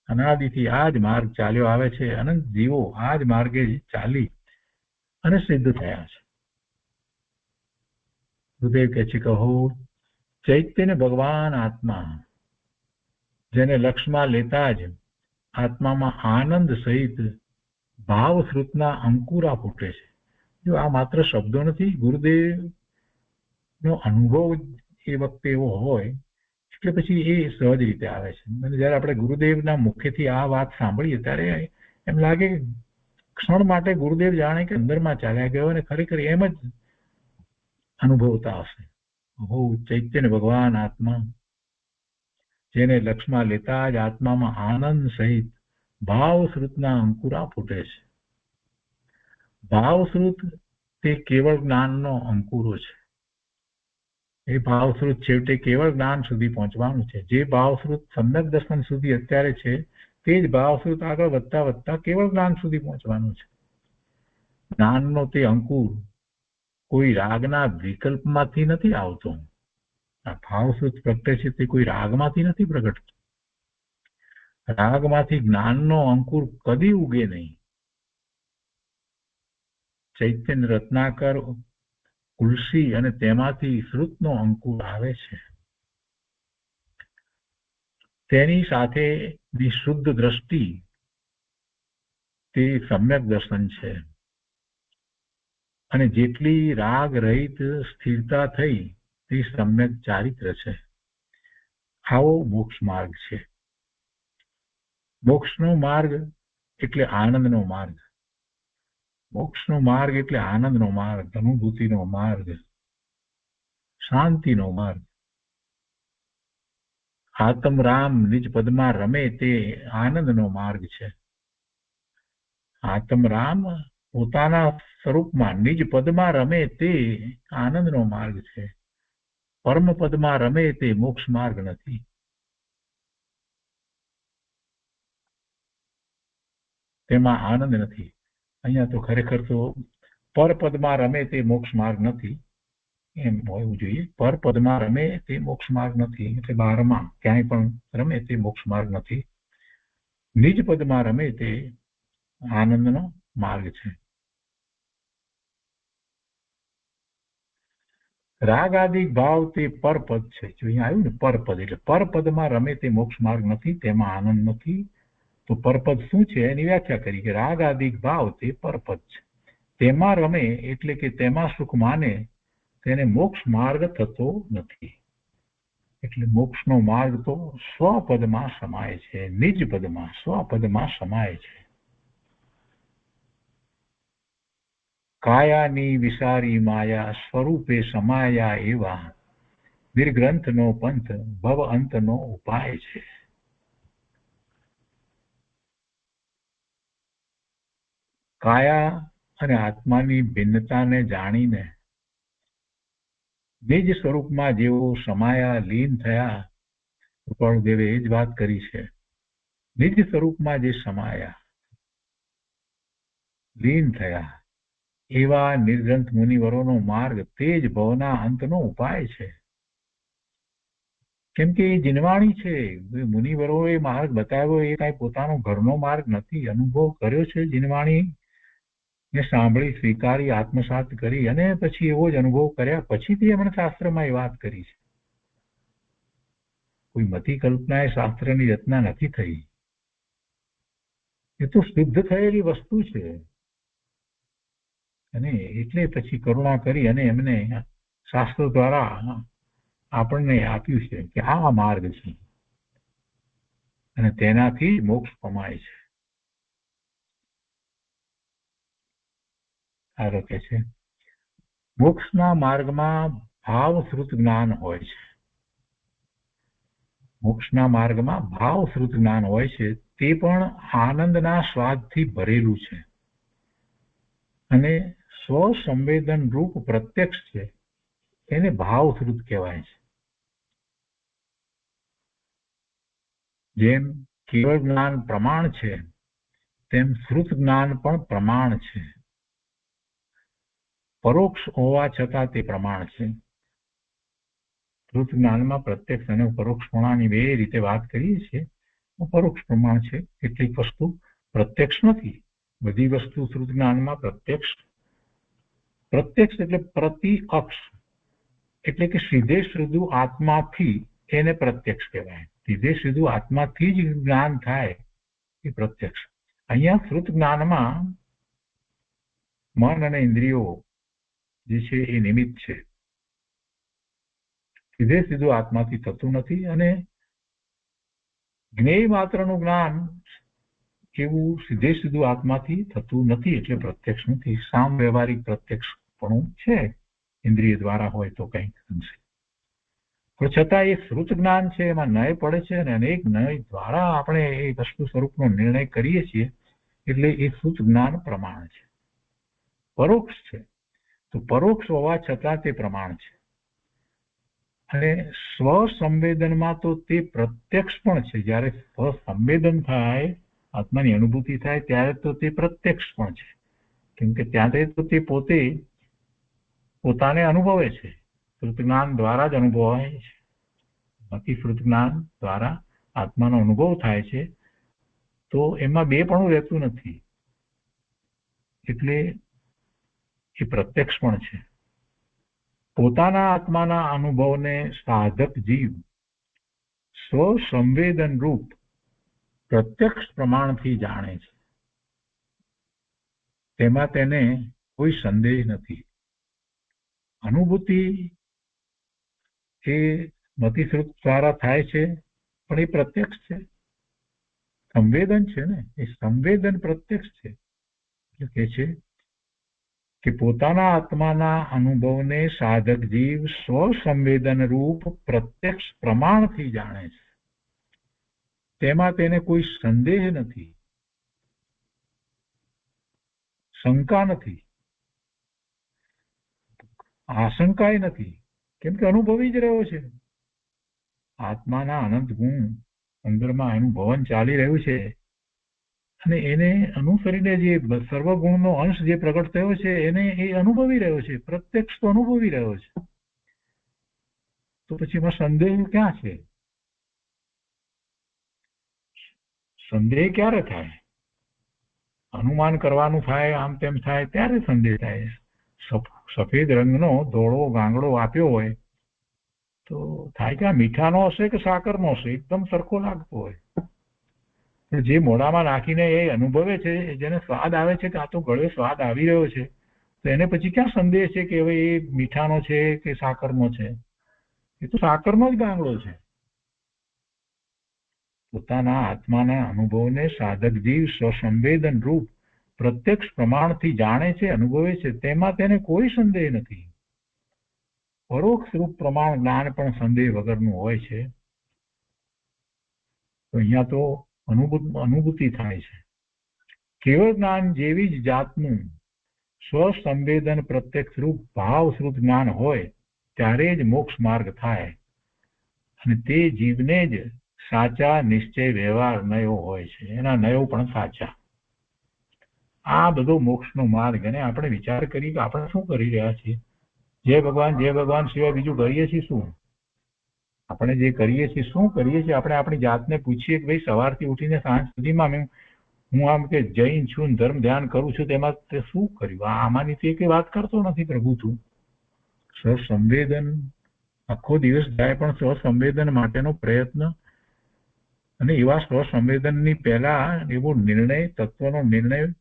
અનાદિથી આ જ માર્ગ ચાલ્યો આવે છે. અનંત જીવો આ જ માર્ગે ચાલી અને સિદ્ધ થયા છે. ગુરુદેવ કહે છે કહો ચૈતન્ય ભગવાન આત્મા જેને લક્ષમાં લેતા જ આત્મામાં આનંદ સહિત ભાવશ્રુતના અંકુરા ફૂટે છે. જો આ માત્ર શબ્દો નથી, ગુરુદેવ નો અનુભવ એ વખતે એવો હોય એટલે પછી એ સહજ રીતે આવે છે. અને જયારે આપણે ગુરુદેવના મુખેથી આ વાત સાંભળીએ ત્યારે એમ લાગે ક્ષણ માટે ગુરુદેવ જાણે કે અંદરમાં ચાલ્યા ગયો અને ખરેખર એમ જ અનુભવતા હશે. હો ચૈતન્ય ભગવાન આત્મા જેને લક્ષમાં લેતા જ આત્મામાં આનંદ સહિત ભાવશ્રુતના અંકુરા ફૂટે છે. ભાવશ્રુત તે કેવળ જ્ઞાનનો અંકુરો છે. એ ભાવશ્રુત છેવટે કેવળ જ્ઞાન સુધી પહોંચવાનું છે. જે ભાવશ્રુત સમ્યક દર્શન સુધી અત્યારે છે તે જ ભાવશ્રુત આગળ વધતા વધતા કેવળ જ્ઞાન સુધી પહોંચવાનું છે. જ્ઞાનનો તે અંકુર કોઈ રાગના વિકલ્પમાંથી નથી આવતો. આ ભાવશ્રુત પ્રગટે છે તે કોઈ રાગમાંથી નથી પ્રગટતો. રાગમાંથી જ્ઞાનનો અંકુર કદી ઉગે નહીં. ચૈતન્ય રત્નાકર તુલસી અને તેમાંથી શ્રુતનો અંકુર આવે છે. તેની સાથેની શુદ્ધ દ્રષ્ટિ તે સમ્યક દર્શન છે. અને જેટલી રાગ રહિત સ્થિરતા થઈ તે સમ્યક ચારિત્ર છે. આવો મોક્ષ માર્ગ છે. મોક્ષનો માર્ગ એટલે આનંદનો માર્ગ. મોક્ષનો માર્ગ એટલે આનંદનો માર્ગ, અનુભૂતિનો માર્ગ, શાંતિનો માર્ગ. આત્મ રામ નિજ પદમાં રમે તે આનંદનો માર્ગ છે. આત્મ રામ પોતાના સ્વરૂપમાં નિજ પદમાં રમે તે આનંદનો માર્ગ છે. પરમ પદમાં રમે તે મોક્ષ માર્ગ નથી. તેમાં આનંદ નથી. અહીંયા તો ખરેખર તો પરપદમાં રમે તે મોક્ષ માર્ગ નથી એમ હોવું જોઈએ. પરપદમાં રમે તે મોક્ષ માર્ગ નથી એટલે બહારમાં ક્યાંય પણ રમે તે મોક્ષ માર્ગ નથી. નિજ પદમાં રમે તે આનંદનો માર્ગ છે. રાગાદિક ભાવ તે પરપદ છે. જો અહીંયા આવ્યું ને પરપદ એટલે પરપદમાં રમે તે મોક્ષ માર્ગ નથી, તેમાં આનંદ નથી. તો પરપદ શું છે એની વ્યાખ્યા કરી કે રાગાદિક ભાવ તે પરપદ છે. તેમાં રમે એટલે કે તેમાં સુખ માને તેને મોક્ષ માર્ગ થતો નથી. એટલે મોક્ષનો માર્ગ તો સ્વપદમાં સમાય છે, નિજ પદમાં સ્વપદમાં સમાય છે. કાયાની વિસારી માયા સ્વરૂપે સમાયા એવા નિર્ગ્રંથનો પંથ ભવ અંતનો ઉપાય છે. કાયા અને આત્માની ભિન્નતાને જાણીને નિજ સ્વરૂપમાં જેવો સમાયા લીન થયા, કૃપાળુદેવે એ જ વાત કરી છે. નિજ સ્વરૂપમાં જે સમાયા લીન થયા એવા નિર્ગ્રંથ મુનિવરોનો માર્ગ તે જ ભવના અંતનો ઉપાય છે. કેમ કે એ જીનવાણી છે. મુનિવરોએ માર્ગ બતાવ્યો એ કાંઈ પોતાનો ઘરનો માર્ગ નથી. અનુભવ કર્યો છે જીનવાણી ને સાંભળી, સ્વીકારી, આત્મસાત કરી અને પછી એવો જ અનુભવ કર્યા પછીથી એમણે શાસ્ત્રમાં એ વાત કરી છે. કોઈ મતિ કલ્પના એ શાસ્ત્રની રચના નથી થઈ. એ તો શુદ્ધ થયેલી વસ્તુ છે. અને એટલે પછી કરુણા કરી અને એમને શાસ્ત્રો દ્વારા આપણને આપ્યું છે કે આ માર્ગ છે અને તેનાથી મોક્ષ પમાય છે. આ કે છે મોક્ષના માર્ગમાં ભાવશ્રુત જ્ઞાન હોય છે. મોક્ષના માર્ગમાં ભાવશ્રુત જ્ઞાન હોય છે. તે પણ આનંદના સ્વાદથી ભરેલું છે અને સ્વસંવેદન રૂપ પ્રત્યક્ષ છે. એને ભાવશ્રુત કહેવાય છે. જેમ કેવળ જ્ઞાન પ્રમાણ છે તેમ શ્રુત જ્ઞાન પણ પ્રમાણ છે. પરોક્ષ હોવા છતાં તે પ્રમાણ છે. શ્રુત જ્ઞાનમાં પ્રત્યક્ષ અને પરોક્ષપણાની બે રીતે વાત કરીએ છીએ. પરોક્ષ પ્રમાણ છે. કેટલીક વસ્તુ પ્રત્યક્ષ નથી. બધી વસ્તુ શ્રુત જ્ઞાનમાં પ્રત્યક્ષ એટલે પ્રતિઅક્ષ એટલે કે સીધે સીધું આત્માથી એને પ્રત્યક્ષ કહેવાય. સીધે સીધું આત્માથી જ જ્ઞાન થાય એ પ્રત્યક્ષ. અહીંયા શ્રુત જ્ઞાનમાં મન અને ઇન્દ્રિયો જે છે એ નિમિત્ત છે. સીધે સીધું આત્માથી થતું નથી અને જ્ઞેય માત્રનું જ્ઞાન એવું સીધે સીધું આત્માથી થતું નથી એટલે પ્રત્યક્ષ નથી. સામ વ્યવહારિક પ્રત્યક્ષપણું છે ઇન્દ્રિય દ્વારા હોય તો કંઈક અંશે. પણ છતાં એ શ્રુત જ્ઞાન છે એમાં નય પડે છે અને અનેક નય દ્વારા આપણે એ વસ્તુ સ્વરૂપનો નિર્ણય કરીએ છીએ એટલે એ શ્રુત જ્ઞાન પ્રમાણ છે. પરોક્ષ છે. તો પરોક્ષ હોવા છતાં તે પ્રમાણ છે. અને સ્વસંવેદનમાં તો તે પ્રત્યક્ષ પણ છે. જ્યારે સ્વસંવેદન થાય, આત્માની અનુભૂતિ થાય, ત્યારે તો તે પ્રત્યક્ષ પણ છે. કેમ કે ત્યારે તો તે પોતે પોતાને અનુભવે છે. શ્રુત જ્ઞાન દ્વારા જ અનુભવાય છે. બાકી શ્રુત જ્ઞાન દ્વારા આત્માનો અનુભવ થાય છે, તો એમાં બે પણ રહેતું નથી. એટલે એ પ્રત્યક્ષ પણ છે. પોતાના આત્માના અનુભવને સાધક જીવ સ્વસંવેદન રૂપ પ્રત્યક્ષ પ્રમાણથી જાણે છે. તેમાં તેને કોઈ સંદેહ નથી. અનુભૂતિ એ મતિશ્રુત દ્વારા થાય છે, પણ એ પ્રત્યક્ષ છે. સંવેદન છે ને, એ સંવેદન પ્રત્યક્ષ છે. એટલે કે છે કે પોતાના આત્માના અનુભવને સાધક જીવ સ્વસંવેદન રૂપ પ્રત્યક્ષ પ્રમાણથી જાણે છે. તેમાં તેને કોઈ સંદેહ નથી, શંકા નથી, આશંકાય નથી. કેમ કે અનુભવી જ રહ્યો છે. આત્માના અનંત ગુણ અંદરમાં એનું ભવન ચાલી રહ્યું છે, અને એને અનુસરીને જે સર્વગુણનો અંશ જે પ્રગટ થયો છે, એને એ અનુભવી રહ્યો છે. પ્રત્યક્ષ તો અનુભવી રહ્યો છે. તો પછી એમાં સંદેહ ક્યાં છે? સંદેહ ક્યારે થાય? અનુમાન કરવાનું થાય, આમ તેમ થાય, ત્યારે સંદેહ થાય. સફેદ રંગનો ધોળો ગાંગડો આપ્યો હોય તો થાય કે આ મીઠાનો હશે કે સાકરનો હશે, એકદમ સરખો લાગતો હોય. પણ જે મોઢામાં નાખીને એ અનુભવે છે, જેને સ્વાદ આવે છે કે આ તો ગળે સ્વાદ આવી રહ્યો છે, તો એને પછી ક્યાં સંદેહ છે કે હવે એ મીઠાનો છે કે સાકરનો છે? એ તો સાકરનો જ ગાંગડો છે. પોતાના આત્માના અનુભવને સાધક જીવ સ્વસંવેદન રૂપ પ્રત્યક્ષ પ્રમાણથી જાણે છે, અનુભવે છે. તેમાં તેને કોઈ સંદેહ નથી. પરોક્ષ રૂપ પ્રમાણ જ્ઞાન પણ સંદેહ વગરનું હોય છે. તો અહીંયા તો અનુભૂતિ થાય છે. કેવળ જ્ઞાન જેવી જ જાતનું સ્વસંવેદન પ્રત્યક્ષ રૂપ ભાવશ્રુત જ્ઞાન હોય ત્યારે જ મોક્ષ માર્ગ થાય, અને તે જીવને જ સાચા નિશ્ચય વ્યવહાર નયો હોય છે. એના નયો પણ સાચા. આ બધો મોક્ષનો માર્ગ. અને આપણે વિચાર કરી કે આપણે શું કરી રહ્યા છીએ? જય ભગવાન સિવાય બીજું કરીએ છીએ શું? આપણે જે કરીએ છીએ શું કરીએ છીએ? આપણે આપણી જાતને પૂછીએ કે ભાઈ સવારથી ઉઠીને સાંજ સુધીમાં હું આમ કે જૈન છું, ધર્મ ધ્યાન કરું છું, તેમાં તે શું કર્યું? આમાંની તે કઈ વાત કરતો નથી પ્રભુ. તું સ્વસંવેદન આખો દિવસ જાય, પણ સ્વસંવેદન માટેનો પ્રયત્ન, અને એવા સ્વસંવેદનની પહેલા એવો નિર્ણય, તત્વનો નિર્ણય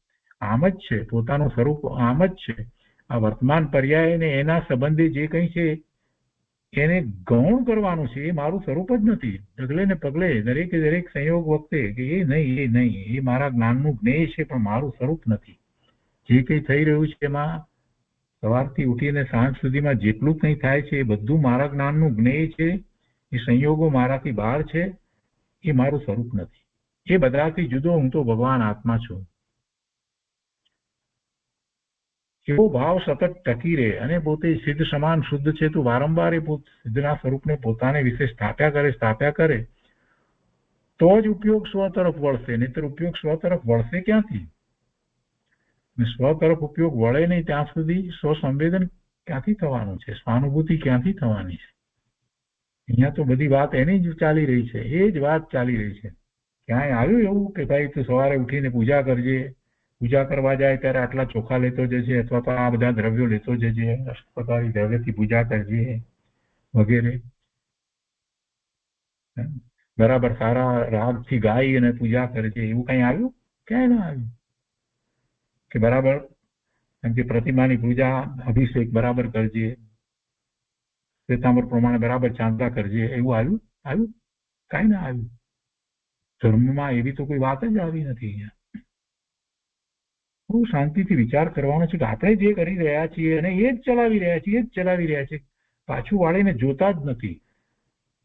આમ જ છે. પોતાનું સ્વરૂપ આમ જ છે. આ વર્તમાન પર્યાય ને એના સંબંધી જે કંઈ છે એને ગૌણ કરવાનું છે. એ મારું સ્વરૂપ જ નથી. ડગલે ને પગલે દરેકે દરેક સંયોગ વખતે કે એ નહીં, એ મારા જ્ઞાનનું જ્ઞેય છે, પણ મારું સ્વરૂપ નથી. જે કંઈ થઈ રહ્યું છે એમાં સવારથી ઉઠીને સાંજ સુધીમાં જેટલું કંઈ થાય છે એ બધું મારા જ્ઞાનનું જ્ઞેય છે. એ સંયોગો મારાથી બહાર છે. એ મારું સ્વરૂપ નથી. એ બધાથી જુદો હું તો ભગવાન આત્મા છું. એવો ભાવ સતત ટકી રહે, અને પોતે સિદ્ધ સમાન શુદ્ધ છે, તો વારંવાર એ સિદ્ધના સ્વરૂપને પોતાને વિશે સ્થાપ્યા કરે તો જ ઉપયોગ સ્વ તરફ વળશે. નહીતર ઉપયોગ સ્વ તરફ વળશે ક્યાંથી? સ્વ તરફ ઉપયોગ વળે નહીં ત્યાં સુધી સ્વસંવેદન ક્યાંથી થવાનું છે? સ્વાનુભૂતિ ક્યાંથી થવાની છે? અહીંયા તો બધી વાત એની જ ચાલી રહી છે. એ જ વાત ચાલી રહી છે. ક્યાંય આવ્યું એવું કે ભાઈ તું સવારે ઉઠીને પૂજા કરજે, પૂજા કરવા જાય ત્યારે આટલા ચોખા લેતો જજે, અથવા તો આ બધા દ્રવ્યો લેતો જજે, અષ્ટપ્રકારી દ્રવ્યથી પૂજા કરજે વગેરે, બરાબર સારા રાગથી ગાઈ અને પૂજા કરજે, એવું કઈ આવ્યું? ક્યાંય ના આવ્યું. કે બરાબર એમ કે પ્રતિમાની પૂજા, અભિષેક બરાબર કરજે, શ્વેતાંબર પ્રમાણે બરાબર ચાંદા કરજે, એવું આવ્યું? કાંઈ ના આવ્યું. ધર્મમાં એવી તો કોઈ વાત જ આવી નથી. અહીંયા બહુ શાંતિથી વિચાર કરવાનો છે કે આપણે જે કરી રહ્યા છીએ અને એ જ ચલાવી રહ્યા છીએ, પાછું વાળીને જોતા જ નથી.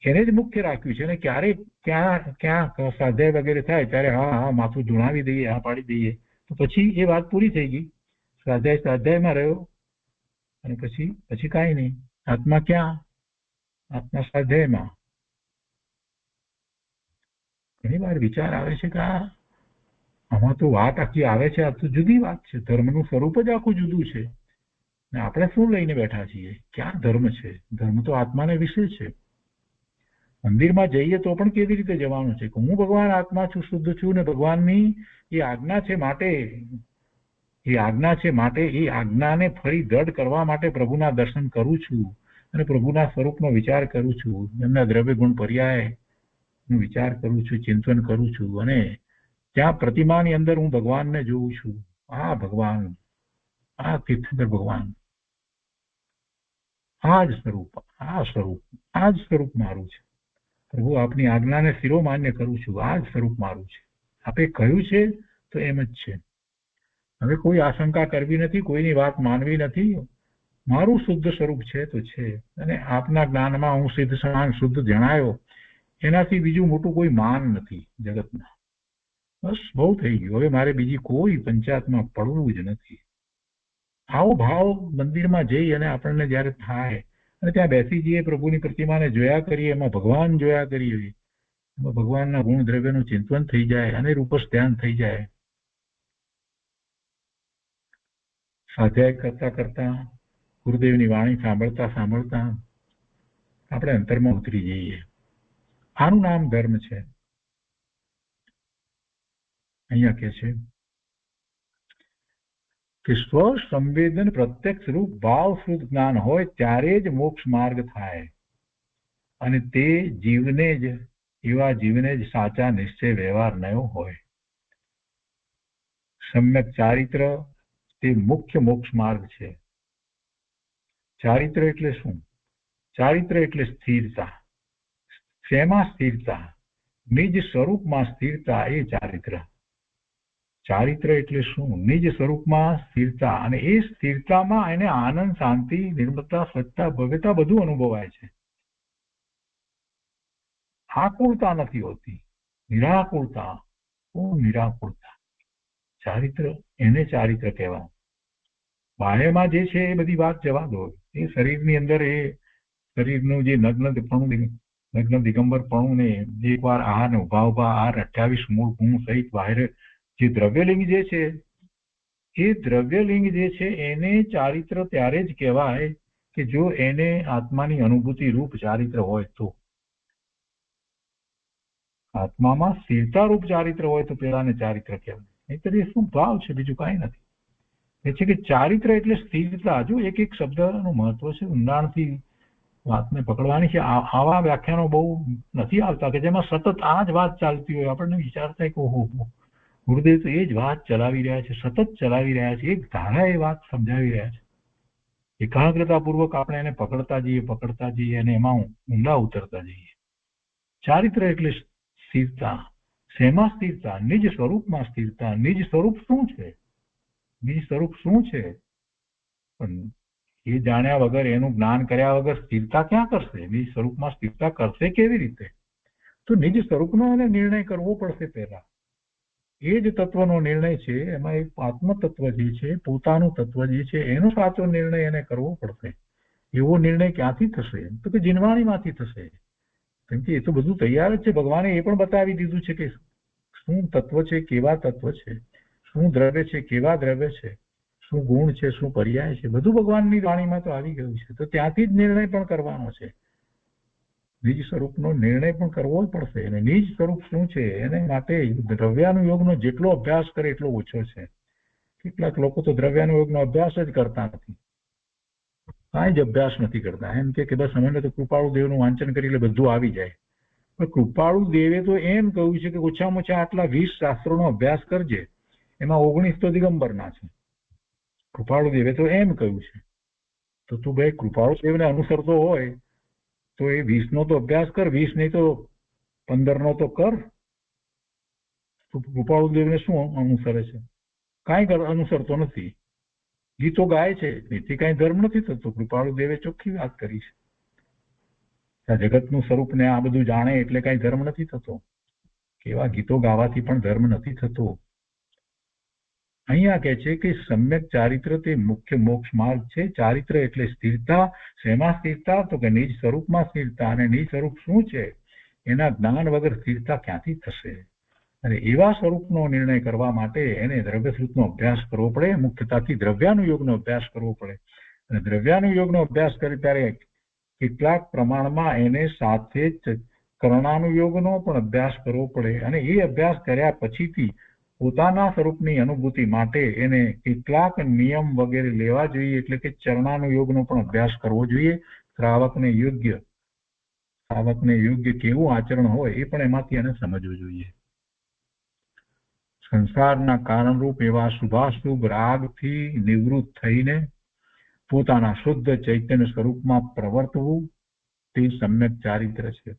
એને જ મુખ્ય રાખ્યું છે. અને ક્યારે ક્યાં સ્વાધ્યાય વગેરે થાય ત્યારે હા માથું ધુણાવી દઈએ, હા પાડી દઈએ, તો પછી એ વાત પૂરી થઈ ગઈ. સ્વાધ્યાયમાં રહ્યો અને પછી કાંઈ નહીં. આત્મા ક્યાં? આત્મા સ્વાધ્યાયમાં. ઘણી વાર વિચાર આવે છે કે આમાં તો વાત આખી આવે છે, આ તો જુદી વાત છે, ધર્મનું સ્વરૂપ જ આખું જુદું છે. ને આપણે શું લઈને બેઠા છીએ? ક્યાં ધર્મ છે? ધર્મ તો આત્માને વિશે છે. મંદિરમાં જઈએ તો પણ કેવી રીતે જવાનું છે કે હું ભગવાન આત્મા છું, શુદ્ધ છું, ને ભગવાનની એ આજ્ઞા છે માટે એ આજ્ઞાને ફરી દ્રઢ કરવા માટે પ્રભુના દર્શન કરું છું અને પ્રભુના સ્વરૂપનો વિચાર કરું છું, એમના દ્રવ્ય ગુણ પર્યાય હું વિચાર કરું છું, ચિંતન કરું છું, અને ત્યાં પ્રતિમાની અંદર હું ભગવાનને જોઉં છું. આ ભગવાન, આ તીર્થંકર ભગવાન, આ જ સ્વરૂપ મારું છે. પ્રભુ આપની આજ્ઞાને શિરોમાન્ય કરું છું, આ જ સ્વરૂપ મારું છે. આપે કહ્યું છે તો એમ જ છે. હવે કોઈ આશંકા કરવી નથી, કોઈની વાત માનવી નથી. મારું શુદ્ધ સ્વરૂપ છે તો છે, અને આપના જ્ઞાનમાં હું સિદ્ધ સમાન શુદ્ધ જણાયો, એનાથી બીજું મોટું કોઈ માન નથી જગતમાં. બસ બહુ થઈ ગયું. હવે મારે બીજી કોઈ પંચાયતમાં પડવું જ નથી. આવો ભાવ મંદિરમાં જઈ અને આપણને જયારે થાય અને ત્યાં બેસી જઈએ, પ્રભુની પ્રતિમાને જોયા કરીએ, એમાં ભગવાન જોયા કરીએ, એમાં ભગવાનના ગુણ દ્રવ્યનું ચિંતન થઈ જાય અને રૂપસ ધ્યાન થઈ જાય. સ્વાધ્યાય કરતા કરતા, ગુરુદેવની વાણી સાંભળતા સાંભળતા આપણે અંતરમાં ઉતરી જઈએ. આનું નામ ધર્મ છે. અહીંયા કે છે કે સ્વ સંવેદન પ્રત્યક્ષ રૂપ ભાવ શુદ્ધ જ્ઞાન હોય ત્યારે જ મોક્ષ માર્ગ થાય, અને તે જીવને જ એવા જીવને જ સાચા નિશ્ચય વ્યવહાર નયો હોય. સમ્યક ચારિત્ર તે મુખ્ય મોક્ષ માર્ગ છે. ચારિત્ર એટલે શું? ચારિત્ર એટલે સ્થિરતા. શેમાં સ્થિરતા? નિજ સ્વરૂપમાં સ્થિરતા એ ચારિત્ર. ચારિત્ર એટલે શું? નિજ સ્વરૂપમાં સ્થિરતા, અને એ સ્થિરતામાં એને આનંદ, શાંતિ, નિર્મળતા, સ્વચ્છતા, ભવ્યતા બધું અનુભવાય છે. આકુળતા નથી હોતી, નિરાકુળતા. નિરાકુળતા ચારિત્ર, એને ચારિત્ર કહેવાય. બાહ્યમાં જે છે એ બધી વાત જવા દો. એ શરીરની અંદર એ શરીરનું જે નગ્ન દિગંબરપણું ને જે એકવાર આહાર ને ઉભા 28 મૂળ ગુણ સહિત બહાર જે દ્રવ્યલિંગ જે છે, એ દ્રવ્યલિંગ જે છે એને ચારિત્ર ત્યારે જ કહેવાય કે જો એને આત્માની અનુભૂતિ રૂપ ચારિત્ર હોય તો. આત્મામાં સ્થિરતા રૂપ ચારિત્ર હોય તો પેલાને ચારિત્ર કહેવાય. નહીંતર એ શું ભાવ છે? બીજું કાંઈ નથી. એ છે કે ચારિત્ર એટલે સ્થિરતા. જો એક શબ્દનું મહત્વ છે, ઊંડાણથી વાતને પકડવાની છે. આવા વ્યાખ્યાનો બહુ નથી આવતા કે જેમાં સતત આ જ વાત ચાલતી હોય. આપણને વિચાર થાય કે ઓહો, ગુરુદેવ તો એ જ વાત ચલાવી રહ્યા છે, સતત ચલાવી રહ્યા છે, એક ધારા એ વાત સમજાવી રહ્યા છે. એકાગ્રતાપૂર્વક આપણે એને પકડતા જઈએ અને એમાં ઊંડા ઉતરતા જઈએ. ચારિત્ર એટલે સ્થિરતા. શેમાં સ્થિરતા? નિજ સ્વરૂપમાં સ્થિરતા. નિજ સ્વરૂપ શું છે? નિજ સ્વરૂપ શું છે? પણ એ જાણ્યા વગર, એનું જ્ઞાન કર્યા વગર સ્થિરતા ક્યાં કરશે? નિજ સ્વરૂપમાં સ્થિરતા કરશે કેવી રીતે? તો નિજ સ્વરૂપનો એને નિર્ણય કરવો પડશે પહેલા. એ જ તત્વનો નિર્ણય છે. એમાં એક આત્મ તત્વ જે છે, પોતાનું તત્વ જે છે, એનો સાચો નિર્ણય એને કરવો પડશે. એવો નિર્ણય ક્યાંથી થશે? તો કે જીનવાણીમાંથી થશે. કેમ કે એ તો બધું તૈયાર જ છે. ભગવાને એ પણ બતાવી દીધું છે કે શું તત્વ છે, કેવા તત્વ છે, શું દ્રવ્ય છે, કેવા દ્રવ્ય છે, શું ગુણ છે, શું પર્યાય છે, બધું ભગવાનની વાણીમાં તો આવી ગયું છે. તો ત્યાંથી જ નિર્ણય પણ કરવાનો છે. નિજ સ્વરૂપનો નિર્ણય પણ કરવો જ પડશે. અને નિજ સ્વરૂપ શું છે એને માટે દ્રવ્યાનુયોગનો જેટલો અભ્યાસ કરે એટલો ઓછો છે. કેટલાક લોકો તો દ્રવ્યાનુયોગનો અભ્યાસ જ કરતા નથી, કાંઈ જ અભ્યાસ નથી કરતા. એમ કે બસ અમને તો કૃપાળુ દેવનું વાંચન કરી એટલે બધું આવી જાય. પણ કૃપાળુ દેવે તો એમ કહ્યું છે કે ઓછામાં ઓછા આટલા 20 શાસ્ત્રોનો અભ્યાસ કરજે, એમાં 19 તો દિગંબરના છે. કૃપાળુ દેવે તો એમ કહ્યું છે. તો તું ભાઈ કૃપાળુ દેવને અનુસરતો હોય તો એ 20નો તો અભ્યાસ કર, 20 નહીં તો 15નો તો કર. કૃપાળુ દેવને શું અનુસરે છે? કાંઈ અનુસરતો નથી. ગીતો ગાય છે, એથી કાંઈ ધર્મ નથી થતો. કૃપાળુ દેવે ચોખ્ખી વાત કરી છે. આ જગતનું સ્વરૂપ ને આ બધું જાણે એટલે કાંઈ ધર્મ નથી થતો. કેવા ગીતો ગાવાથી પણ ધર્મ નથી થતો. અહીંયા કહે છે કે સમ્યક ચારિત્ર તે મુખ્ય મોક્ષ માર્ગ છે. ચારિત્ર એટલે સ્થિરતા. શેમાં સ્થિરતા? તો કે નિજ સ્વરૂપમાં સ્થિરતા. અને નિજ સ્વરૂપ શું છે એના જ્ઞાન વગર સ્થિરતા ક્યાંથી થશે? અને એવા સ્વરૂપનો નિર્ણય કરવા માટે એને દ્રવ્યશ્રુતનો અભ્યાસ કરવો પડે. મુખ્યતાથી દ્રવ્યાનુયોગનો અભ્યાસ કરવો પડે. અને દ્રવ્યાનુયોગનો અભ્યાસ કરે ત્યારે કેટલાક પ્રમાણમાં એને સાથે જ કરણાનુયોગનો પણ અભ્યાસ કરવો પડે. અને એ અભ્યાસ કર્યા પછીથી પોતાના સ્વરૂપની અનુભૂતિ માટે એને કેટલાક નિયમ વગેરે લેવા જોઈએ. એટલે કે ચરણાનુયોગનો પણ અભ્યાસ કરવો જોઈએ. શ્રાવકને યોગ્ય કેવું આચરણ હોય એ પણ એમાંથી એને સમજવું જોઈએ. સંસારના કારણરૂપ એવા શુભાશુભ રાગથી નિવૃત્ત થઈને પોતાના શુદ્ધ ચૈતન્ય સ્વરૂપમાં પ્રવર્તવું તે સમ્યક ચારિત્ર છે.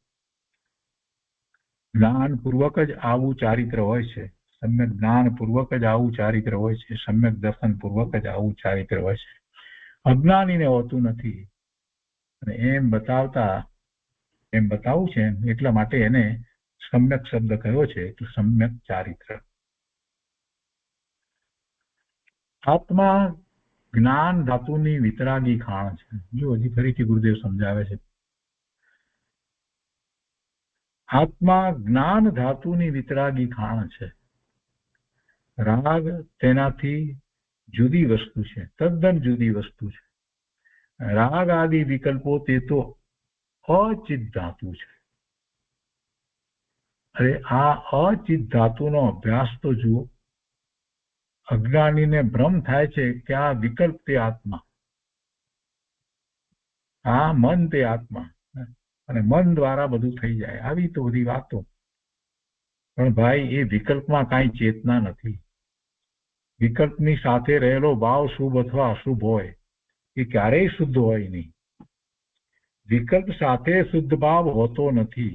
જ્ઞાનપૂર્વક જ આવું ચારિત્ર હોય છે. સમ્યક જ્ઞાનપૂર્વક જ આવું ચારિત્ર હોય છે. સમ્યક દર્શનપૂર્વક જ આવું ચારિત્ર હોય છે. અજ્ઞાનીને હોતું નથી. અને એમ બતાવવું છે એટલા માટે એને સમ્યક શબ્દ કયો છે. એટલે સમ્યક ચારિત્ર. આત્મા જ્ઞાન ધાતુની વિતરાગી ખાણ છે. જો હજી ફરીથી ગુરુદેવ સમજાવે છે. આત્મા જ્ઞાન ધાતુની વિતરાગી ખાણ છે. રાગ તેનાથી જુદી વસ્તુ છે. તદ્દન જુદી વસ્તુ છે. રાગ આદિ વિકલ્પો તે તો અચિત ધાતુ છે. અરે આ અચિત ધાતુનો અભ્યાસ તો જુઓ. અજ્ઞાનીને ભ્રમ થાય છે કે આ વિકલ્પ તે આત્મા, આ મન તે આત્મા, અને મન દ્વારા બધું થઈ જાય. આવી તો બધી વાતો. પણ ભાઈ એ વિકલ્પમાં કાંઈ ચેતના નથી. વિકલ્પની સાથે રહેલો ભાવ શુભ અથવા અશુભ હોય એ ક્યારેય શુદ્ધ હોય નહીં. વિકલ્પ સાથે શુદ્ધ ભાવ હોતો નથી.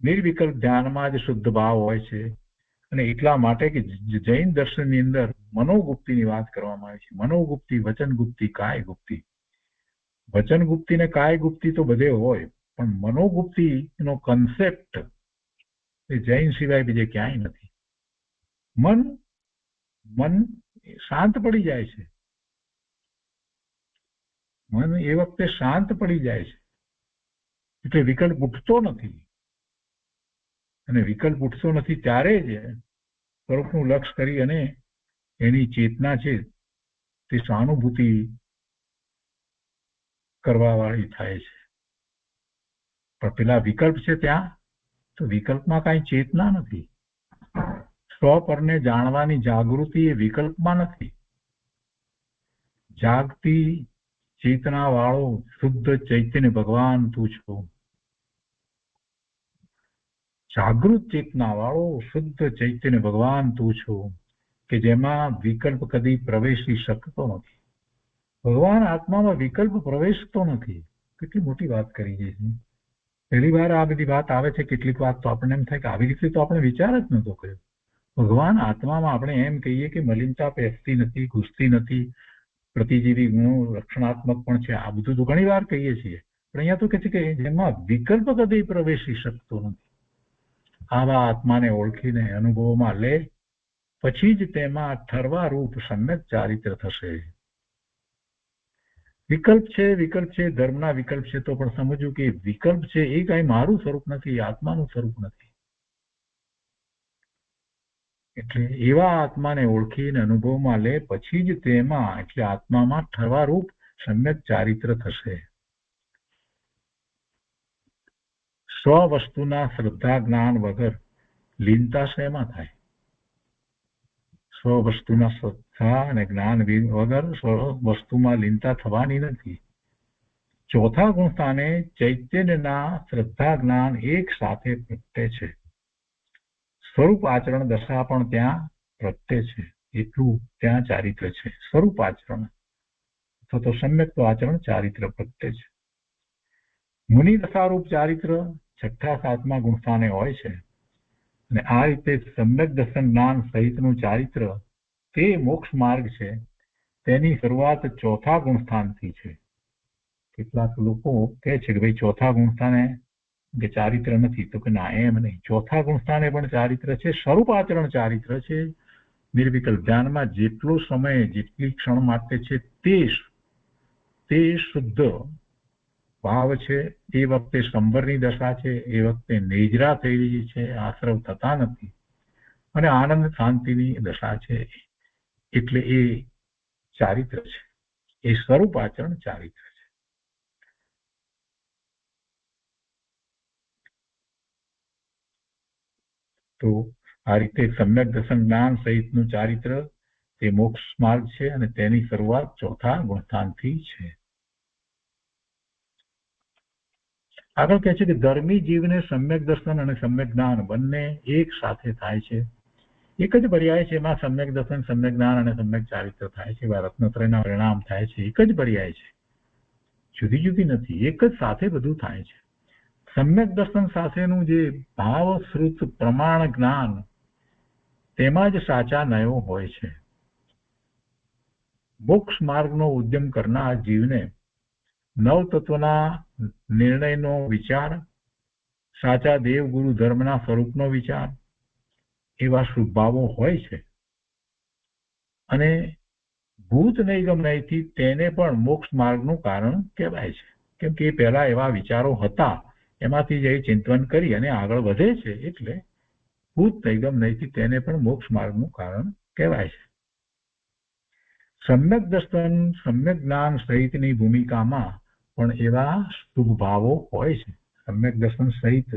નિર્વિકલ્પ ધ્યાનમાં જ શુદ્ધ ભાવ હોય છે. અને એટલા માટે કે જૈન દર્શનની અંદર મનોગુપ્તિની વાત કરવામાં આવે છે. મનોગુપ્તિ, વચનગુપ્તિ, કાયગુપ્તિ. વચનગુપ્તિ ને કાયગુપ્તિ તો બધે હોય, પણ મનોગુપ્તિનો કન્સેપ્ટ એ જૈન સિવાય બીજે ક્યાંય નથી. મન શાંત પડી જાય છે. મન એ વખતે શાંત પડી જાય છે એટલે વિકલ્પ ઉઠતો નથી. અને વિકલ્પ ઉઠતો નથી ત્યારે જ સ્વરૂપનું લક્ષ્ય કરી અને એની ચેતના છે તે સહાનુભૂતિ કરવા વાળી થાય છે. પણ પેલા વિકલ્પ છે ત્યાં તો વિકલ્પમાં કાંઈ ચેતના નથી. સ્વપરને જાણવાની જાગૃતિ એ વિકલ્પમાં નથી. જાગતી ચેતના વાળો શુદ્ધ ચૈતન્ય ભગવાન તું છો. જાગૃત ચેતના વાળો શુદ્ધ ચૈતન્ય ભગવાન તું છો કે જેમાં વિકલ્પ કદી પ્રવેશી શકતો નથી. ભગવાન આત્મામાં વિકલ્પ પ્રવેશતો નથી. કેટલી મોટી વાત કરી છે. પહેલી વાર આ બધી વાત આવે છે. કેટલીક વાત તો આપણને એમ થાય કે આવી રીતે તો આપણે વિચાર જ નહોતો કર્યો. ભગવાન આત્મામાં આપણે એમ કહીએ કે મલિનતા પેસતી નથી, ઘૂસતી નથી, પ્રતિજીવી ગુણો રક્ષણાત્મક પણ છે. આ બધું તો ઘણી વાર કહીએ છીએ. પણ અહીંયા તો કહે છે કે જેમાં વિકલ્પ કદી પ્રવેશી શકતો નથી. આવા આત્માને ઓળખીને અનુભવમાં લે પછી જ તેમાં ઠરવા રૂપ સમ્યક ચારિત્ર થશે. વિકલ્પ છે, ધર્મના વિકલ્પ છે, તો પણ સમજવું કે વિકલ્પ છે એ કઈ મારું સ્વરૂપ નથી, આત્માનું સ્વરૂપ નથી. એટલે એવા આત્માને ઓળખીને અનુભવમાં લે પછી જ તેમાં એટલે આત્મામાં ઠરવા રૂપ સમ્યક ચારિત્ર થશે. સ્વ વસ્તુના શ્રદ્ધા જ્ઞાન વગર લીનતા શેમાં થાય? સ્વ વસ્તુના શ્રદ્ધા અને જ્ઞાન વગર સ્વ વસ્તુમાં લીનતા થવાની નથી. ચોથા ગુણ સ્થાને ચૈતન્યના શ્રદ્ધા જ્ઞાન એક સાથે પ્રગટે છે. સ્વરૂપ આચરણ દશા પણ ત્યાં પ્રગટે છે. એટલું ત્યાં ચારિત્ર છે. સ્વરૂપ આચરણ અથવા તો સમ્યક આચરણ ચારિત્ર પ્રગટે છે. મુનિ દશારૂપ ચારિત્ર છઠ્ઠા સાતમા ગુણ સ્થાને હોય છે. અને આ રીતે સમ્યક દર્શન જ્ઞાન સહિતનું ચારિત્ર તે મોક્ષ માર્ગ છે. તેની શરૂઆત ચોથા ગુણ સ્થાનથી છે. કેટલાક લોકો કહે છે કે ભાઈ ચોથા ગુણ સ્થાને કે ચારિત્ર નથી, તો કે ના, એમ નહીં. ચોથા ગુણ સ્થાને પણ ચારિત્ર છે. સ્વરૂપ આચરણ ચારિત્ર છે. નિર્વિકલ્પ ધ્યાનમાં જેટલો સમય જેટલી ક્ષણ માટે છે તે શુદ્ધ ભાવ છે. એ વખતે સંબરની દશા છે, એ વખતે નિજરા થઈ રહી છે, આશ્રવ થતા નથી અને આનંદ શાંતિની દશા છે. એટલે એ ચારિત્ર છે, એ સ્વરૂપ આચરણ ચારિત્ર છે. તો આ રીતે સમ્યક દર્શન જ્ઞાન સહિતનું ચારિત્ર તે મોક્ષ માર્ગ છે અને તેની શરૂઆત ચોથા ગુણસ્થાનથી છે. આગળ કહે છે કે ધર્મી જીવને સમ્યક દર્શન અને સમ્યક જ્ઞાન બંને એક સાથે થાય છે. એક જ પર્યાય છે, એમાં સમ્યક દર્શન, સમ્યક જ્ઞાન અને સમ્યક ચારિત્ર થાય છે. રત્નત્રયના પરિણામ થાય છે. એક જ પર્યાય છે, જુદી જુદી નથી, એક જ સાથે બધું થાય છે. સમ્યક દર્શન સાથેનું જે ભાવશ્રુત પ્રમાણ જ્ઞાન, તેમાં જ સાચા નયો હોય છે. મોક્ષ માર્ગનો ઉદ્યમ કરનાર જીવને નવ તત્વના નિર્ણયનો વિચાર, સાચા દેવ ગુરુ ધર્મના સ્વરૂપનો વિચાર, એવા શુભભાવો હોય છે. અને ભૂત નૈગમ નયથી તેને પણ મોક્ષ માર્ગનું કારણ કહેવાય છે. કેમ કે એ પહેલા એવા વિચારો હતા, એમાંથી જે ચિંતન કરી અને આગળ વધે છે, એટલે ભૂત નૈગમ નયથી તેને પણ મોક્ષ માર્ગનું કારણ કહેવાય છે. સમ્યક દર્શન, સમ્યક જ્ઞાન સહિતની ભૂમિકામાં પણ એવા શુભ ભાવો હોય છે. સમ્યક દર્શન સહિત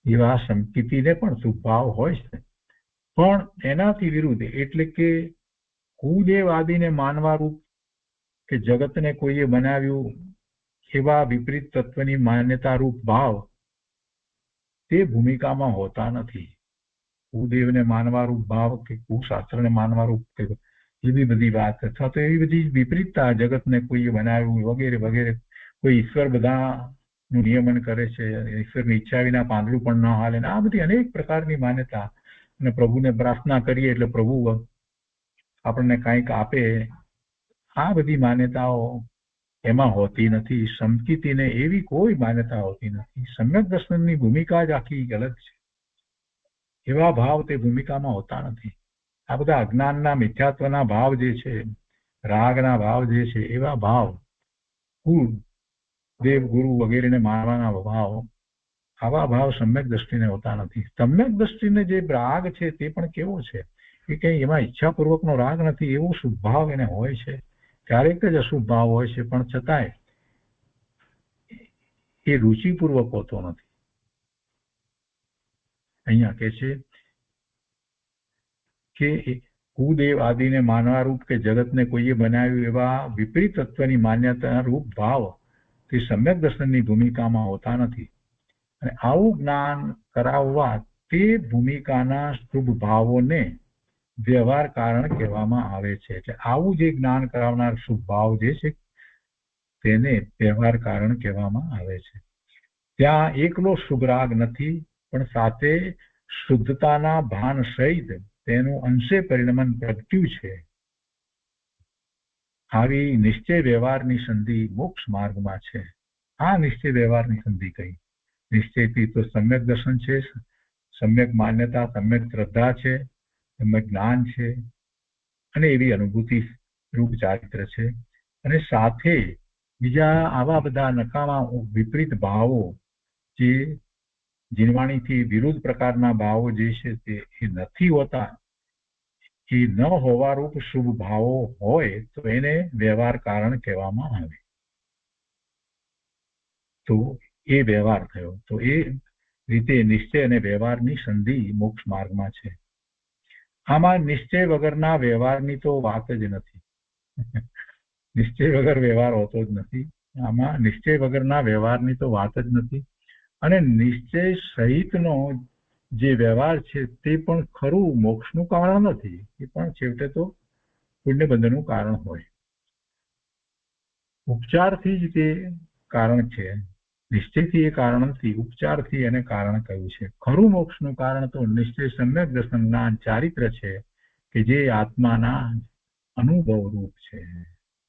એવા સંકિતિને પણ શુભ ભાવ હોય છે. પણ એનાથી વિરુદ્ધ, એટલે કે કુદેવ આદિને માનવા રૂપ કે જગતને કોઈએ બનાવ્યું એવા વિપરીત તત્વની માન્યતા રૂપ ભાવ તે ભૂમિકામાં હોતા નથી. કુદેવને માનવા રૂપ ભાવ કે કુશાસ્ત્રને માનવા રૂપ કે એવી બધી વાત, અથવા તો એવી બધી વિપરીતતા, જગતને કોઈએ બનાવ્યું વગેરે વગેરે, કોઈ ઈશ્વર બધાનું નિયમન કરે છે, ઈશ્વરની ઈચ્છા વિના પાંદડું પણ ન હાલે, આ બધી અનેક પ્રકારની માન્યતા. અને પ્રભુને પ્રાર્થના કરીએ એટલે પ્રભુ આપણને કંઈક આપે, આ બધી માન્યતાઓ એમાં હોતી નથી. સંકિતિને એવી કોઈ માન્યતા હોતી નથી. સમ્યક દર્શનની ભૂમિકા જ આખી અલગ છે. એવા ભાવ તે ભૂમિકામાં હોતા નથી. આ બધા અજ્ઞાનના મિથ્યાત્વના ભાવ જે છે, રાગના ભાવ જે છે, એવા ભાવ, કુળ દેવ ગુરુ વગેરેને માનવાના ભાવ, આવા ભાવ સમ્યક દ્રષ્ટિને હોતા નથી. સમ્યક દ્રષ્ટિને જે રાગ છે તે પણ કેવો છે, કે કઈ એમાં ઈચ્છાપૂર્વકનો રાગ નથી, એવો શુભ ભાવ એને હોય છે. ક્યારેક જ અશુભ ભાવ હોય છે, પણ છતાંય એ રુચિપૂર્વક હોતો નથી. અહીંયા કે છે કે કુદેવ આદિને માનવા રૂપ કે જગતને કોઈએ બનાવ્યું એવા વિપરીત તત્વની માન્યતા રૂપ ભાવ તે સમ્યક દર્શનની ભૂમિકામાં હોતા નથી. અને આવું જ્ઞાન કરાવવા તે ભૂમિકાના શુભ ભાવોને વ્યવહાર કારણ કહેવામાં આવે છે. એટલે આવું જે જ્ઞાન કરાવનાર શુભ ભાવ જે છે તેને વ્યવહાર કારણ કહેવામાં આવે છે. ત્યાં એકલો શુભ રાગ નથી, પણ સાથે શુદ્ધતાના ભાન સહિત તેનું અંશે પરિણમન પ્રગટ્યું છે. આવી નિશ્ચય વ્યવહારની સંધિ મોક્ષ માર્ગમાં છે. આ નિશ્ચય વ્યવહારની સંધિ કઈ? નિશ્ચયથી તો સમ્યક દર્શન છે, સમ્યક માન્યતા, સમ્યક શ્રદ્ધા છે, સમ્યક જ્ઞાન છે, અને એવી અનુભૂતિ રૂપ ચારિત્ર છે. અને સાથે બીજા આવા બધા નકામા વિપરીત ભાવો, જે જીનવાણીથી વિરુદ્ધ પ્રકારના ભાવો જે છે તે નથી હોતા, એ ન હોવા રૂપ શુભ ભાવો હોય તો એને વ્યવહાર કારણ કહેવામાં આવે. તો એ વ્યવહાર થયો. તો એ રીતે નિશ્ચય અને વ્યવહારની સંધિ મોક્ષ માર્ગમાં છે. આમાં નિશ્ચય વગરના વ્યવહારની તો વાત જ નથી. નિશ્ચય વગર વ્યવહાર હોતો જ નથી. આમાં નિશ્ચય વગરના વ્યવહારની તો વાત જ નથી. અને નિશ્ચય સહિતનો જે વ્યવહાર છે તે પણ ખરું મોક્ષનું કારણ નથી, એ પણ છેવટે તો પુણ્ય બંધનનું કારણ હોય. ઉપચારથી જ તે કારણ છે, નિશ્ચયથી એ કારણ નથી, ઉપચારથી એને કારણ કહ્યું છે. ખરું મોક્ષનું કારણ તો નિશ્ચય સમ્યક દર્શન જ્ઞાન ચારિત્ર છે, કે જે આત્માના અનુભવ રૂપ છે.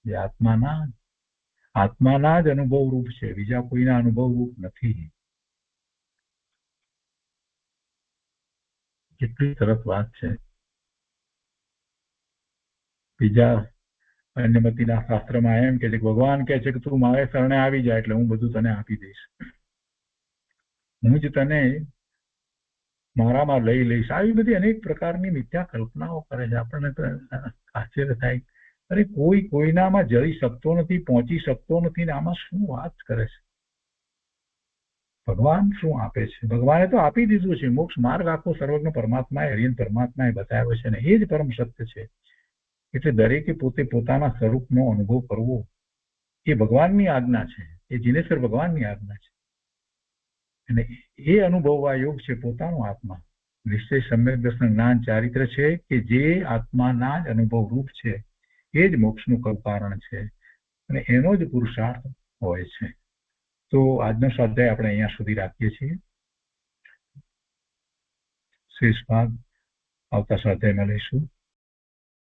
જે આત્માના જ અનુભવ રૂપ છે, બીજા કોઈના અનુભવ રૂપ નથી. કેટલી સરસ વાત છે. બીજા અન્યમતીના શાસ્ત્રમાં એમ કે છે કે ભગવાન કહે છે કે તું મારે શરણે આવી જાય એટલે હું બધું તને આપી દઈશ, હું જ તને મારામાં લઈ લઈશ. આવી બધી અનેક પ્રકારની મિથ્યા કલ્પનાઓ કરે છે. આપણને તો આશ્ચર્ય થાય, અરે કોઈ કોઈનામાં જઈ શકતો નથી, પહોંચી શકતો નથી ને આમાં શું વાત કરે છે. ભગવાન શું આપે છે? ભગવાને તો આપી દીધું છે મોક્ષ માર્ગ. આખો સર્વજ્ઞ પરમાત્માએ હરિયન પરમાત્માએ બતાવ્યો છે ને એ જ પરમ સત્ય છે. એટલે દરેકે પોતે પોતાના સ્વરૂપનો અનુભવ કરવો એ ભગવાનની આજ્ઞા છે, એ જીનેશ્વર ભગવાનની આજ્ઞા છે. અને એ અનુભવવા યોગ છે પોતાનો આત્મા. નિશ્ચય સમ્યક દર્શન જ્ઞાન ચારિત્ર છે કે જે આત્માના જ અનુભવ રૂપ છે એ જ મોક્ષનું કારણ છે અને એનો જ પુરુષાર્થ હોય છે. તો આજનો સ્વાધ્યાય આપણે અહીંયા સુધી રાખીએ છીએ. શેષ ભાગ આવતા સ્વાધ્યાયમાં લઈશું.